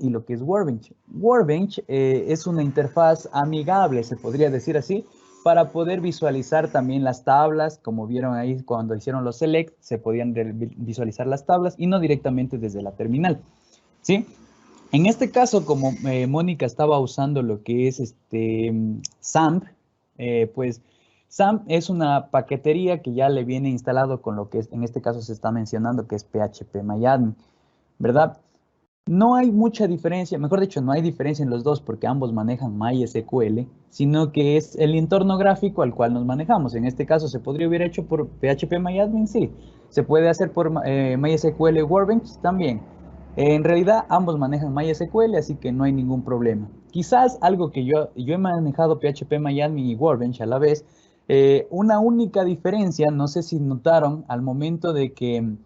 y lo que es Workbench. Workbench es una interfaz amigable, se podría decir así, para poder visualizar también las tablas, como vieron ahí cuando hicieron los select, se podían visualizar las tablas y no directamente desde la terminal, ¿sí? En este caso, como Mónica estaba usando lo que es SAMP, pues SAMP es una paquetería que ya le viene instalado con lo que es, en este caso se está mencionando que es PHP ¿verdad? No hay mucha diferencia, mejor dicho, no hay diferencia en los dos porque ambos manejan MySQL, sino que es el entorno gráfico al cual nos manejamos. En este caso, ¿se podría haber hecho por PHP Sí. ¿Se puede hacer por MySQL Workbench? También. En realidad, ambos manejan MySQL, así que no hay ningún problema. Quizás algo que yo he manejado PHP y Workbench a la vez, una única diferencia, no sé si notaron, al momento de que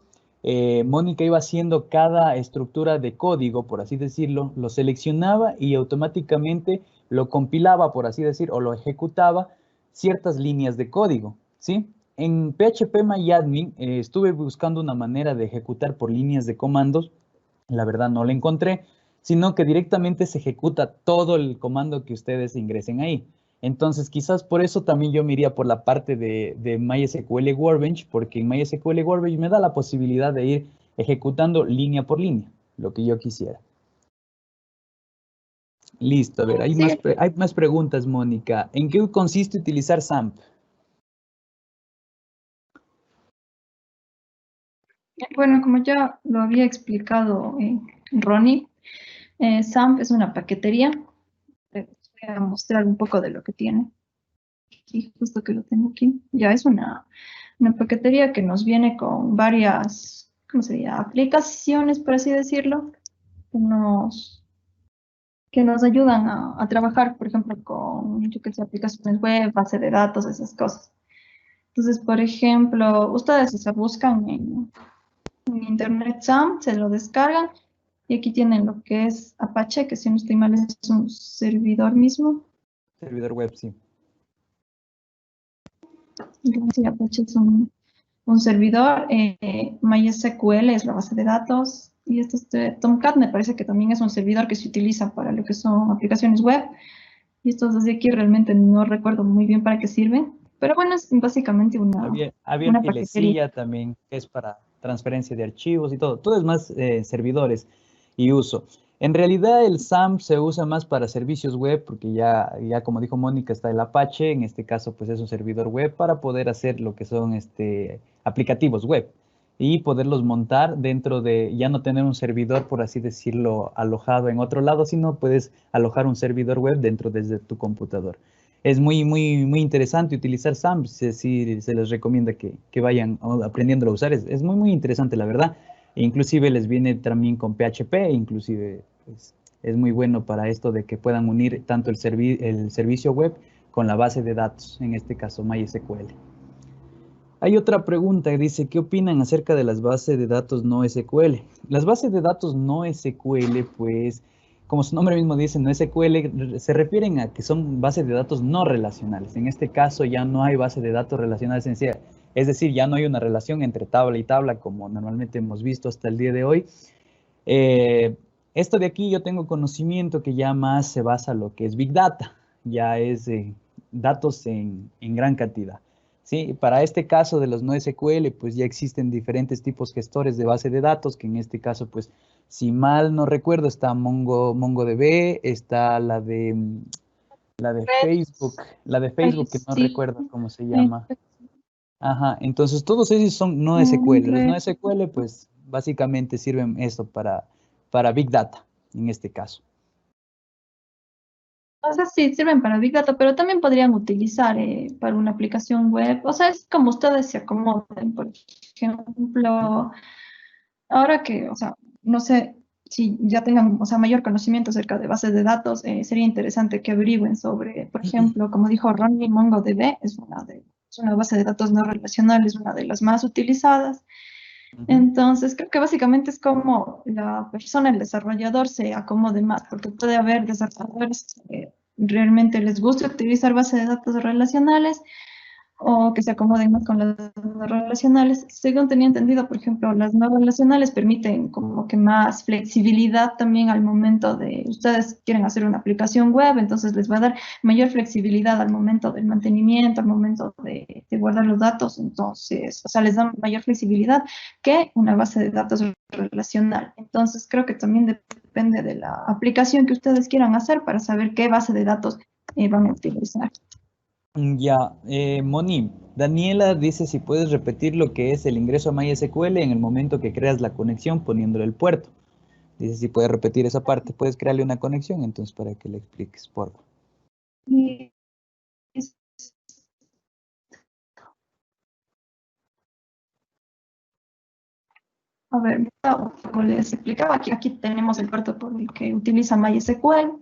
Mónica iba haciendo cada estructura de código, por así decirlo, lo seleccionaba y automáticamente lo compilaba, por así decir, o lo ejecutaba ciertas líneas de código, ¿sí? En PHP estuve buscando una manera de ejecutar por líneas de comandos, la verdad no la encontré, sino que directamente se ejecuta todo el comando que ustedes ingresen ahí. Entonces, quizás por eso también yo me iría por la parte de MySQL Workbench, porque en MySQL Workbench me da la posibilidad de ir ejecutando línea por línea, lo que yo quisiera. Listo, a ver, hay Sí, hay más preguntas, Mónica. ¿En qué consiste utilizar SAMP? bueno, como ya lo había explicado Ronnie, SAMP es una paquetería. Les voy a mostrar un poco de lo que tiene. Y justo que lo tengo aquí. Ya es una paquetería que nos viene con varias, ¿cómo se llama? Aplicaciones, por así decirlo, que nos, que nos ayudan a trabajar, por ejemplo, con, yo qué sé, aplicaciones web, base de datos, esas cosas. Entonces, por ejemplo, ustedes se buscan en Internet SAM, se lo descargan y aquí tienen lo que es Apache, que si no estoy mal es un servidor mismo. Servidor web, sí. Entonces, sí, Apache es un servidor, MySQL es la base de datos y Tomcat me parece que también es un servidor que se utiliza para lo que son aplicaciones web. Y estos desde aquí realmente no recuerdo muy bien para qué sirven, pero bueno, es básicamente Había una paquetería. Filecilla también, que es para transferencia de archivos y todo. Todo es más servidores y uso. En realidad el SAMP se usa más para servicios web, porque ya como dijo Mónica, está el Apache, en este caso pues es un servidor web para poder hacer lo que son aplicativos web y poderlos montar dentro de, ya no tener un servidor, por así decirlo, alojado en otro lado, sino puedes alojar un servidor web dentro desde tu computador. Es muy interesante utilizar SAMP, sí, se les recomienda que vayan aprendiendo a usar, es muy interesante la verdad. E inclusive les viene también con PHP, inclusive pues, es muy bueno para esto de que puedan unir tanto el servicio web con la base de datos, en este caso MySQL. Hay otra pregunta que dice, ¿qué opinan acerca de las bases de datos no SQL? Las bases de datos no SQL, pues, como su nombre mismo dice, no SQL, se refieren a que son bases de datos no relacionales. En este caso ya no hay base de datos relacionales en sí. Es decir, ya no hay una relación entre tabla y tabla como normalmente hemos visto hasta el día de hoy. Eh, Esto de aquí yo tengo conocimiento que ya más se basa en lo que es Big Data, ya es datos en gran cantidad. Sí, para este caso de los no SQL, pues ya existen diferentes tipos gestores de base de datos, que en este caso, pues, si mal no recuerdo, está MongoDB, está la de Ay, Facebook, que no sí, recuerdo cómo se eh, llama. Ajá, entonces todos esos son no SQL. Los no hombre. SQL, pues, básicamente sirven esto para Big Data, en este caso. O sea, sí, sirven para Big Data, pero también podrían utilizar para una aplicación web. O sea, es como ustedes se acomoden. Por ejemplo, ahora que, o sea, no sé si ya tengan, o sea, mayor conocimiento acerca de bases de datos, sería interesante que averigüen sobre, por ejemplo, como dijo Ronnie, MongoDB es una base de datos no relacional, es una de las más utilizadas. Ujú. Entonces, creo que básicamente es como la persona, el desarrollador, se acomode más, porque puede haber desarrolladores que realmente les gusta utilizar bases de datos relacionales o que se acomoden más con las no relacionales. Según tenía entendido, por ejemplo, las no relacionales permiten como que más flexibilidad también al momento de, ustedes quieren hacer una aplicación web, entonces les va a dar mayor flexibilidad al momento del mantenimiento, al momento de guardar los datos, entonces, o sea, les da mayor flexibilidad que una base de datos relacional. Entonces, creo que también depende de la aplicación que ustedes quieran hacer para saber qué base de datos van a utilizar. Ya, Moni, Daniela dice si puedes repetir lo que es el ingreso a MySQL en el momento que creas la conexión poniéndole el puerto. Dice si puedes repetir esa parte, puedes crearle una conexión, entonces para que le expliques, por favor. Y a ver, como les explicaba, aquí tenemos el puerto por el que utiliza MySQL,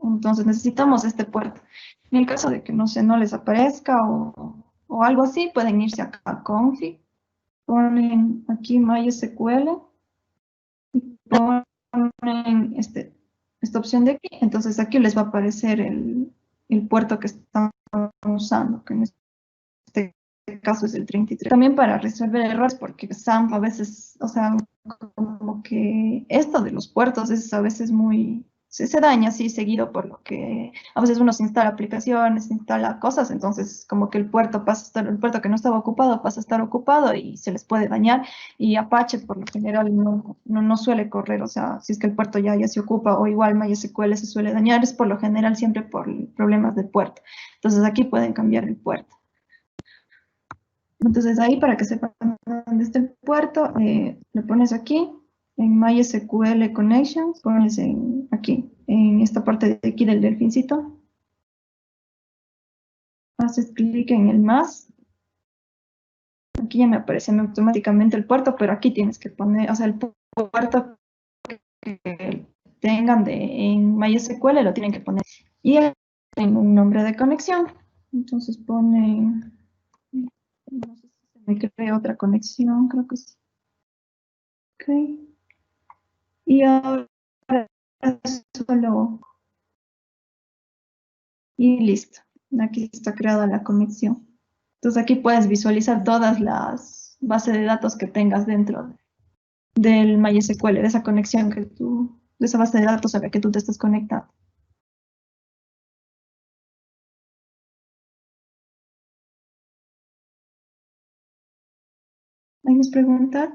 entonces necesitamos este puerto. En el caso de que no sé, no les aparezca o algo así, pueden irse acá a config, ponen aquí MySQL, ponen esta opción de aquí, entonces aquí les va a aparecer el puerto que están usando, que en este caso es el 33. También para resolver errores, porque SAMP a veces, o sea, como que esto de los puertos es a veces muy, se daña así seguido, por lo que a veces uno se instala aplicaciones, se instala cosas, entonces como que el puerto pasa a estar, el puerto que no estaba ocupado pasa a estar ocupado y se les puede dañar. Y Apache por lo general no suele correr, o sea, si es que el puerto ya se ocupa, o igual MySQL se suele dañar, es por lo general siempre por problemas de puerto. Entonces aquí pueden cambiar el puerto. Entonces ahí para que sepan dónde está el puerto, le pones aquí, en MySQL Connections, pones aquí, en esta parte de aquí del delfincito, haces clic en el más, aquí ya me aparece automáticamente el puerto, pero aquí tienes que poner, o sea, el puerto que tengan en MySQL lo tienen que poner. Y en un nombre de conexión, entonces ponen, no sé si se me crea otra conexión, creo que sí. Ok. Y ahora solo, y listo. Aquí está creada la conexión. Entonces aquí puedes visualizar todas las bases de datos que tengas dentro del MySQL, de esa conexión de esa base de datos a la que tú te estás conectando. ¿Hay más preguntas?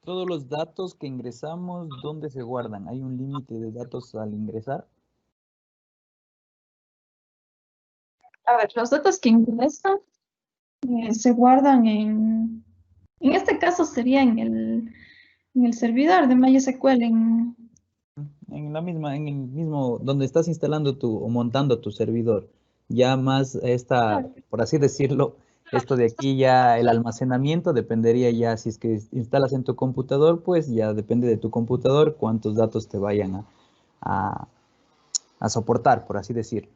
Todos los datos que ingresamos, ¿dónde se guardan? ¿Hay un límite de datos al ingresar? A ver, los datos que ingresan se guardan en este caso sería en el servidor de MySQL, En el mismo, donde estás instalando o montando tu servidor. Ya más esta, por así decirlo, esto de aquí ya el almacenamiento dependería ya, si es que instalas en tu computador, pues ya depende de tu computador cuántos datos te vayan a, a soportar, por así decirlo.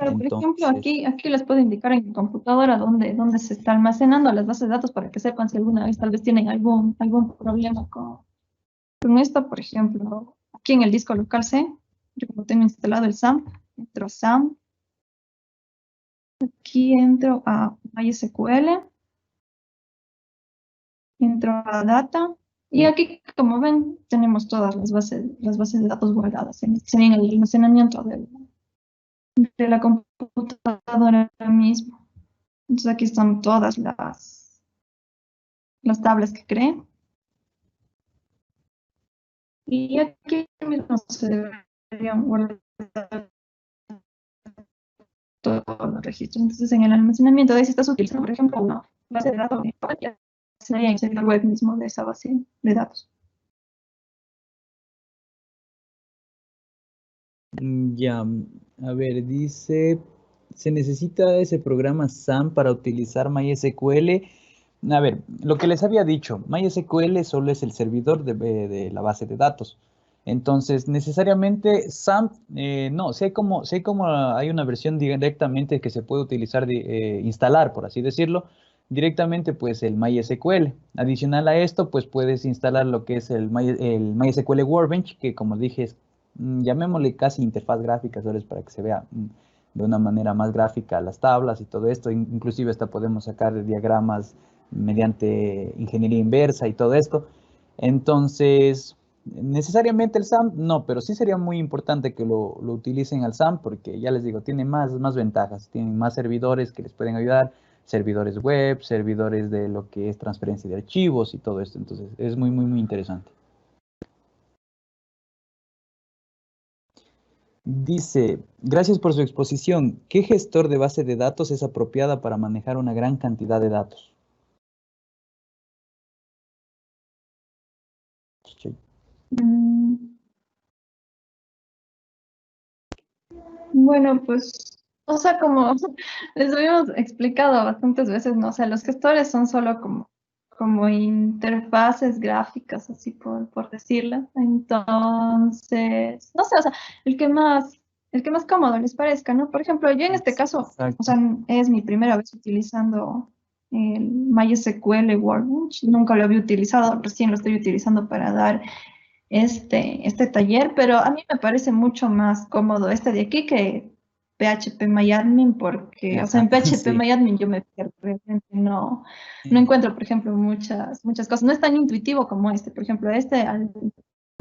pero, por ejemplo, Entonces, aquí les puedo indicar en mi computadora dónde se está almacenando las bases de datos para que sepan si alguna vez tal vez tienen algún problema con esto. Por ejemplo, aquí en el disco local C, yo como tengo instalado el SAM, entro a SAM, aquí entro a MySQL, entro a Data, y aquí, como ven, tenemos todas las bases de datos guardadas en el almacenamiento de la computadora mismo. Entonces aquí están todas las tablas que creé. Y aquí mismo se deberían guardar todos los registros. Entonces en el almacenamiento de ahí si estás utilizando, por ejemplo, una base de datos, ya sería en el servidor web mismo de esa base de datos. ya, a ver, dice, ¿se necesita ese programa SAM para utilizar MySQL? A ver, lo que les había dicho, MySQL solo es el servidor de la base de datos. Entonces, necesariamente SAM, no, sé como hay una versión directamente que se puede utilizar, instalar, por así decirlo, directamente pues el MySQL. Adicional a esto, pues puedes instalar lo que es el MySQL Workbench, que como dije es, llamémosle casi interfaz gráfica, solo es para que se vea de una manera más gráfica las tablas y todo esto. Inclusive hasta podemos sacar diagramas mediante ingeniería inversa y todo esto. Entonces, necesariamente el SAM, no, pero sí sería muy importante que lo utilicen al SAM porque ya les digo, tiene más ventajas, tienen más servidores que les pueden ayudar, servidores web, servidores de lo que es transferencia de archivos y todo esto. Entonces, es muy interesante. Dice, gracias por su exposición. ¿Qué gestor de base de datos es apropiada para manejar una gran cantidad de datos? Sí. Mm, Bueno, pues, o sea, como les habíamos explicado bastantes veces, ¿no? O sea, los gestores son solo como interfaces gráficas, así por decirlo. Entonces, no sé, o sea, el que más cómodo les parezca, ¿no? Por ejemplo, yo en este caso, o Exacto. sea, es mi primera vez utilizando el MySQL Workbench, nunca lo había utilizado, recién lo estoy utilizando para dar este taller, pero a mí me parece mucho más cómodo este de aquí que PHP porque, o sea, en Exacto, PHP sí. yo me pierdo, realmente no encuentro, por ejemplo, muchas cosas. No es tan intuitivo como este, por ejemplo, al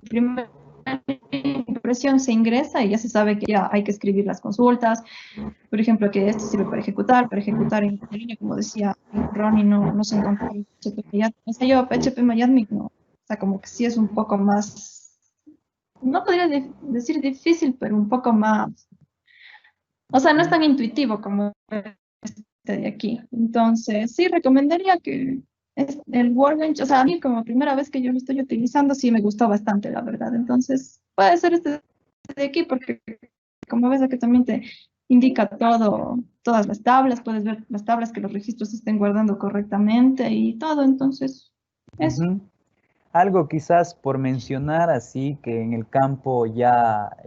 primer presión se ingresa y ya se sabe que ya hay que escribir las consultas. Por ejemplo, que esto sirve para ejecutar en línea, como decía Ronnie, no se encontró en PHP Mayadmic. O sea, yo PHP Mayadmic no. O sea, como que sí es un poco más, no podría decir difícil, pero un poco más, o sea, no es tan intuitivo como este de aquí. Entonces, sí, recomendaría que el Workbench, o sea, a mí como primera vez que yo lo estoy utilizando, sí me gustó bastante, la verdad. Entonces, puede ser este de aquí porque como ves aquí también te indica todo, todas las tablas, puedes ver las tablas que los registros se estén guardando correctamente y todo. Entonces, eso. Ujú. Algo quizás por mencionar así, que en el campo ya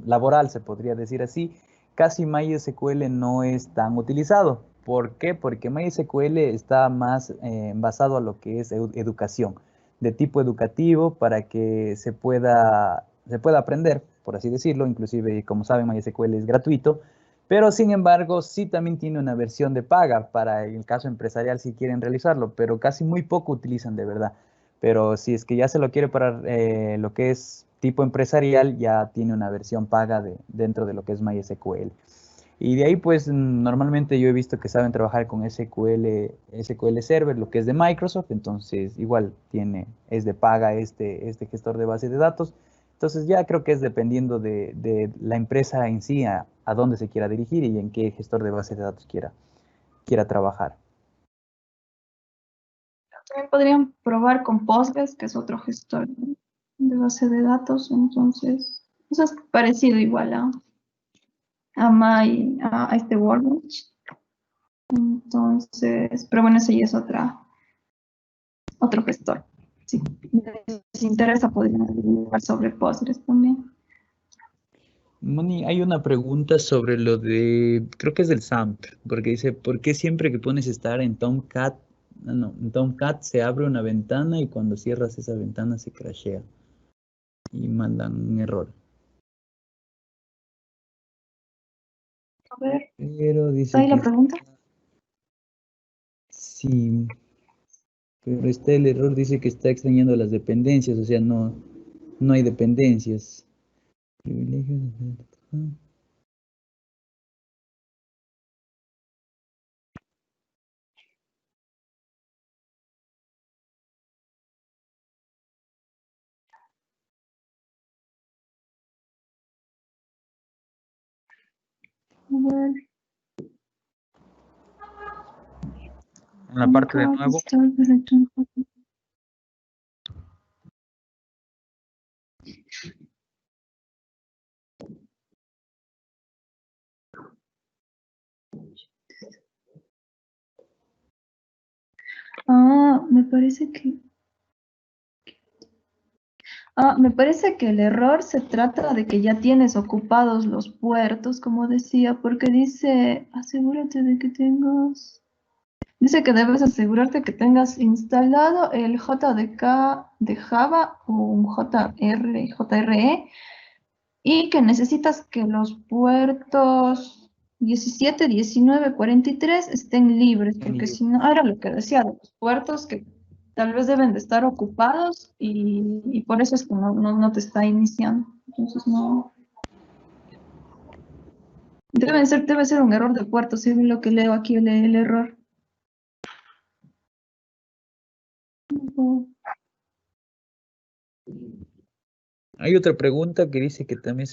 laboral, se podría decir así, casi MySQL no es tan utilizado. ¿Por qué? Porque MySQL está más basado a lo que es educación, de tipo educativo para que se pueda aprender, por así decirlo. Inclusive, como saben, MySQL es gratuito, pero sin embargo, sí también tiene una versión de paga para el caso empresarial si quieren realizarlo, pero casi muy poco utilizan de verdad. Pero si es que ya se lo quiere para lo que es tipo empresarial, ya tiene una versión paga dentro de lo que es MySQL. Y de ahí, pues, normalmente yo he visto que saben trabajar con SQL Server, lo que es de Microsoft, entonces igual es de paga este gestor de base de datos. Entonces ya creo que es dependiendo de la empresa en sí a dónde se quiera dirigir y en qué gestor de base de datos quiera trabajar. También podrían probar con Postgres, que es otro gestor de base de datos. Entonces, eso es parecido igual a este Workbench. Entonces, pero bueno, ese ya es otro gestor. Si les interesa, podrían averiguar sobre Postgres también. Moni, hay una pregunta sobre lo de, creo que es del SAMP, porque dice, ¿por qué siempre que pones estar en Tomcat, no, en Tomcat se abre una ventana y cuando cierras esa ventana se crashea y mandan un error? A ver, Pero ¿está dice ahí la que pregunta? sí, pero está el error, dice que está extrañando las dependencias, o sea, no hay dependencias. Privilegios. A ver, En la parte de nuevo. Me parece que me parece que el error se trata de que ya tienes ocupados los puertos, como decía, porque dice, asegúrate de que tengas, dice que debes asegurarte que tengas instalado el JDK de Java o un JRE y que necesitas que los puertos 17, 19, 43 estén libres, porque si no, era lo que decía, de los puertos que tal vez deben de estar ocupados y por eso es que no te está iniciando. Entonces no, debe ser un error de puerto, según lo que leo aquí el error. Ujú. Hay otra pregunta que dice que también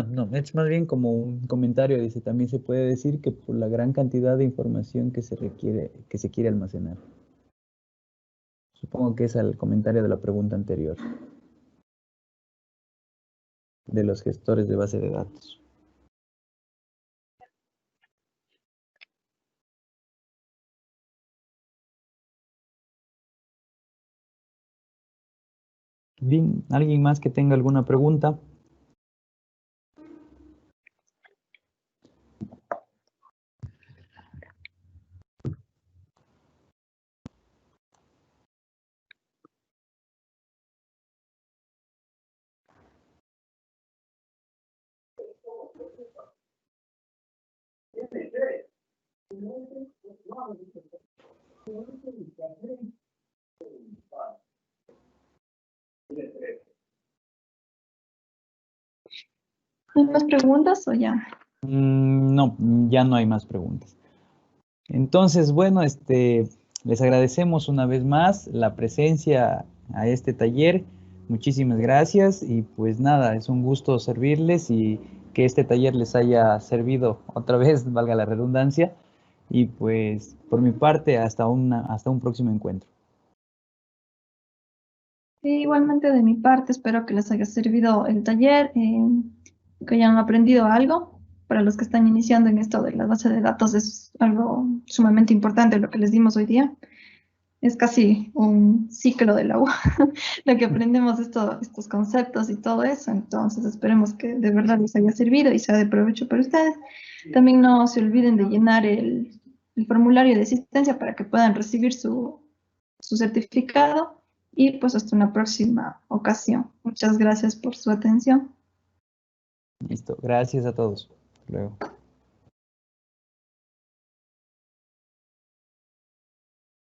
no, es más bien como un comentario, dice, también se puede decir que por la gran cantidad de información que se requiere, que se quiere almacenar. Supongo que es el comentario de la pregunta anterior, de los gestores de base de datos. Bien, ¿alguien más que tenga alguna pregunta? ¿No hay más preguntas o ya? No, ya no hay más preguntas. Entonces, bueno, les agradecemos una vez más la presencia a este taller. Muchísimas gracias y pues nada, es un gusto servirles y que este taller les haya servido otra vez, valga la redundancia. Y pues por mi parte, hasta un próximo encuentro. Sí, igualmente de mi parte, espero que les haya servido el taller, que hayan aprendido algo. Para los que están iniciando en esto de la base de datos es algo sumamente importante lo que les dimos hoy día. Es casi un ciclo de la U, lo que aprendemos estos conceptos y todo eso. Entonces esperemos que de verdad les haya servido y sea de provecho para ustedes. También no se olviden de llenar el formulario de asistencia para que puedan recibir su certificado y pues hasta una próxima ocasión. Muchas gracias por su atención. Listo, gracias a todos. Hasta luego.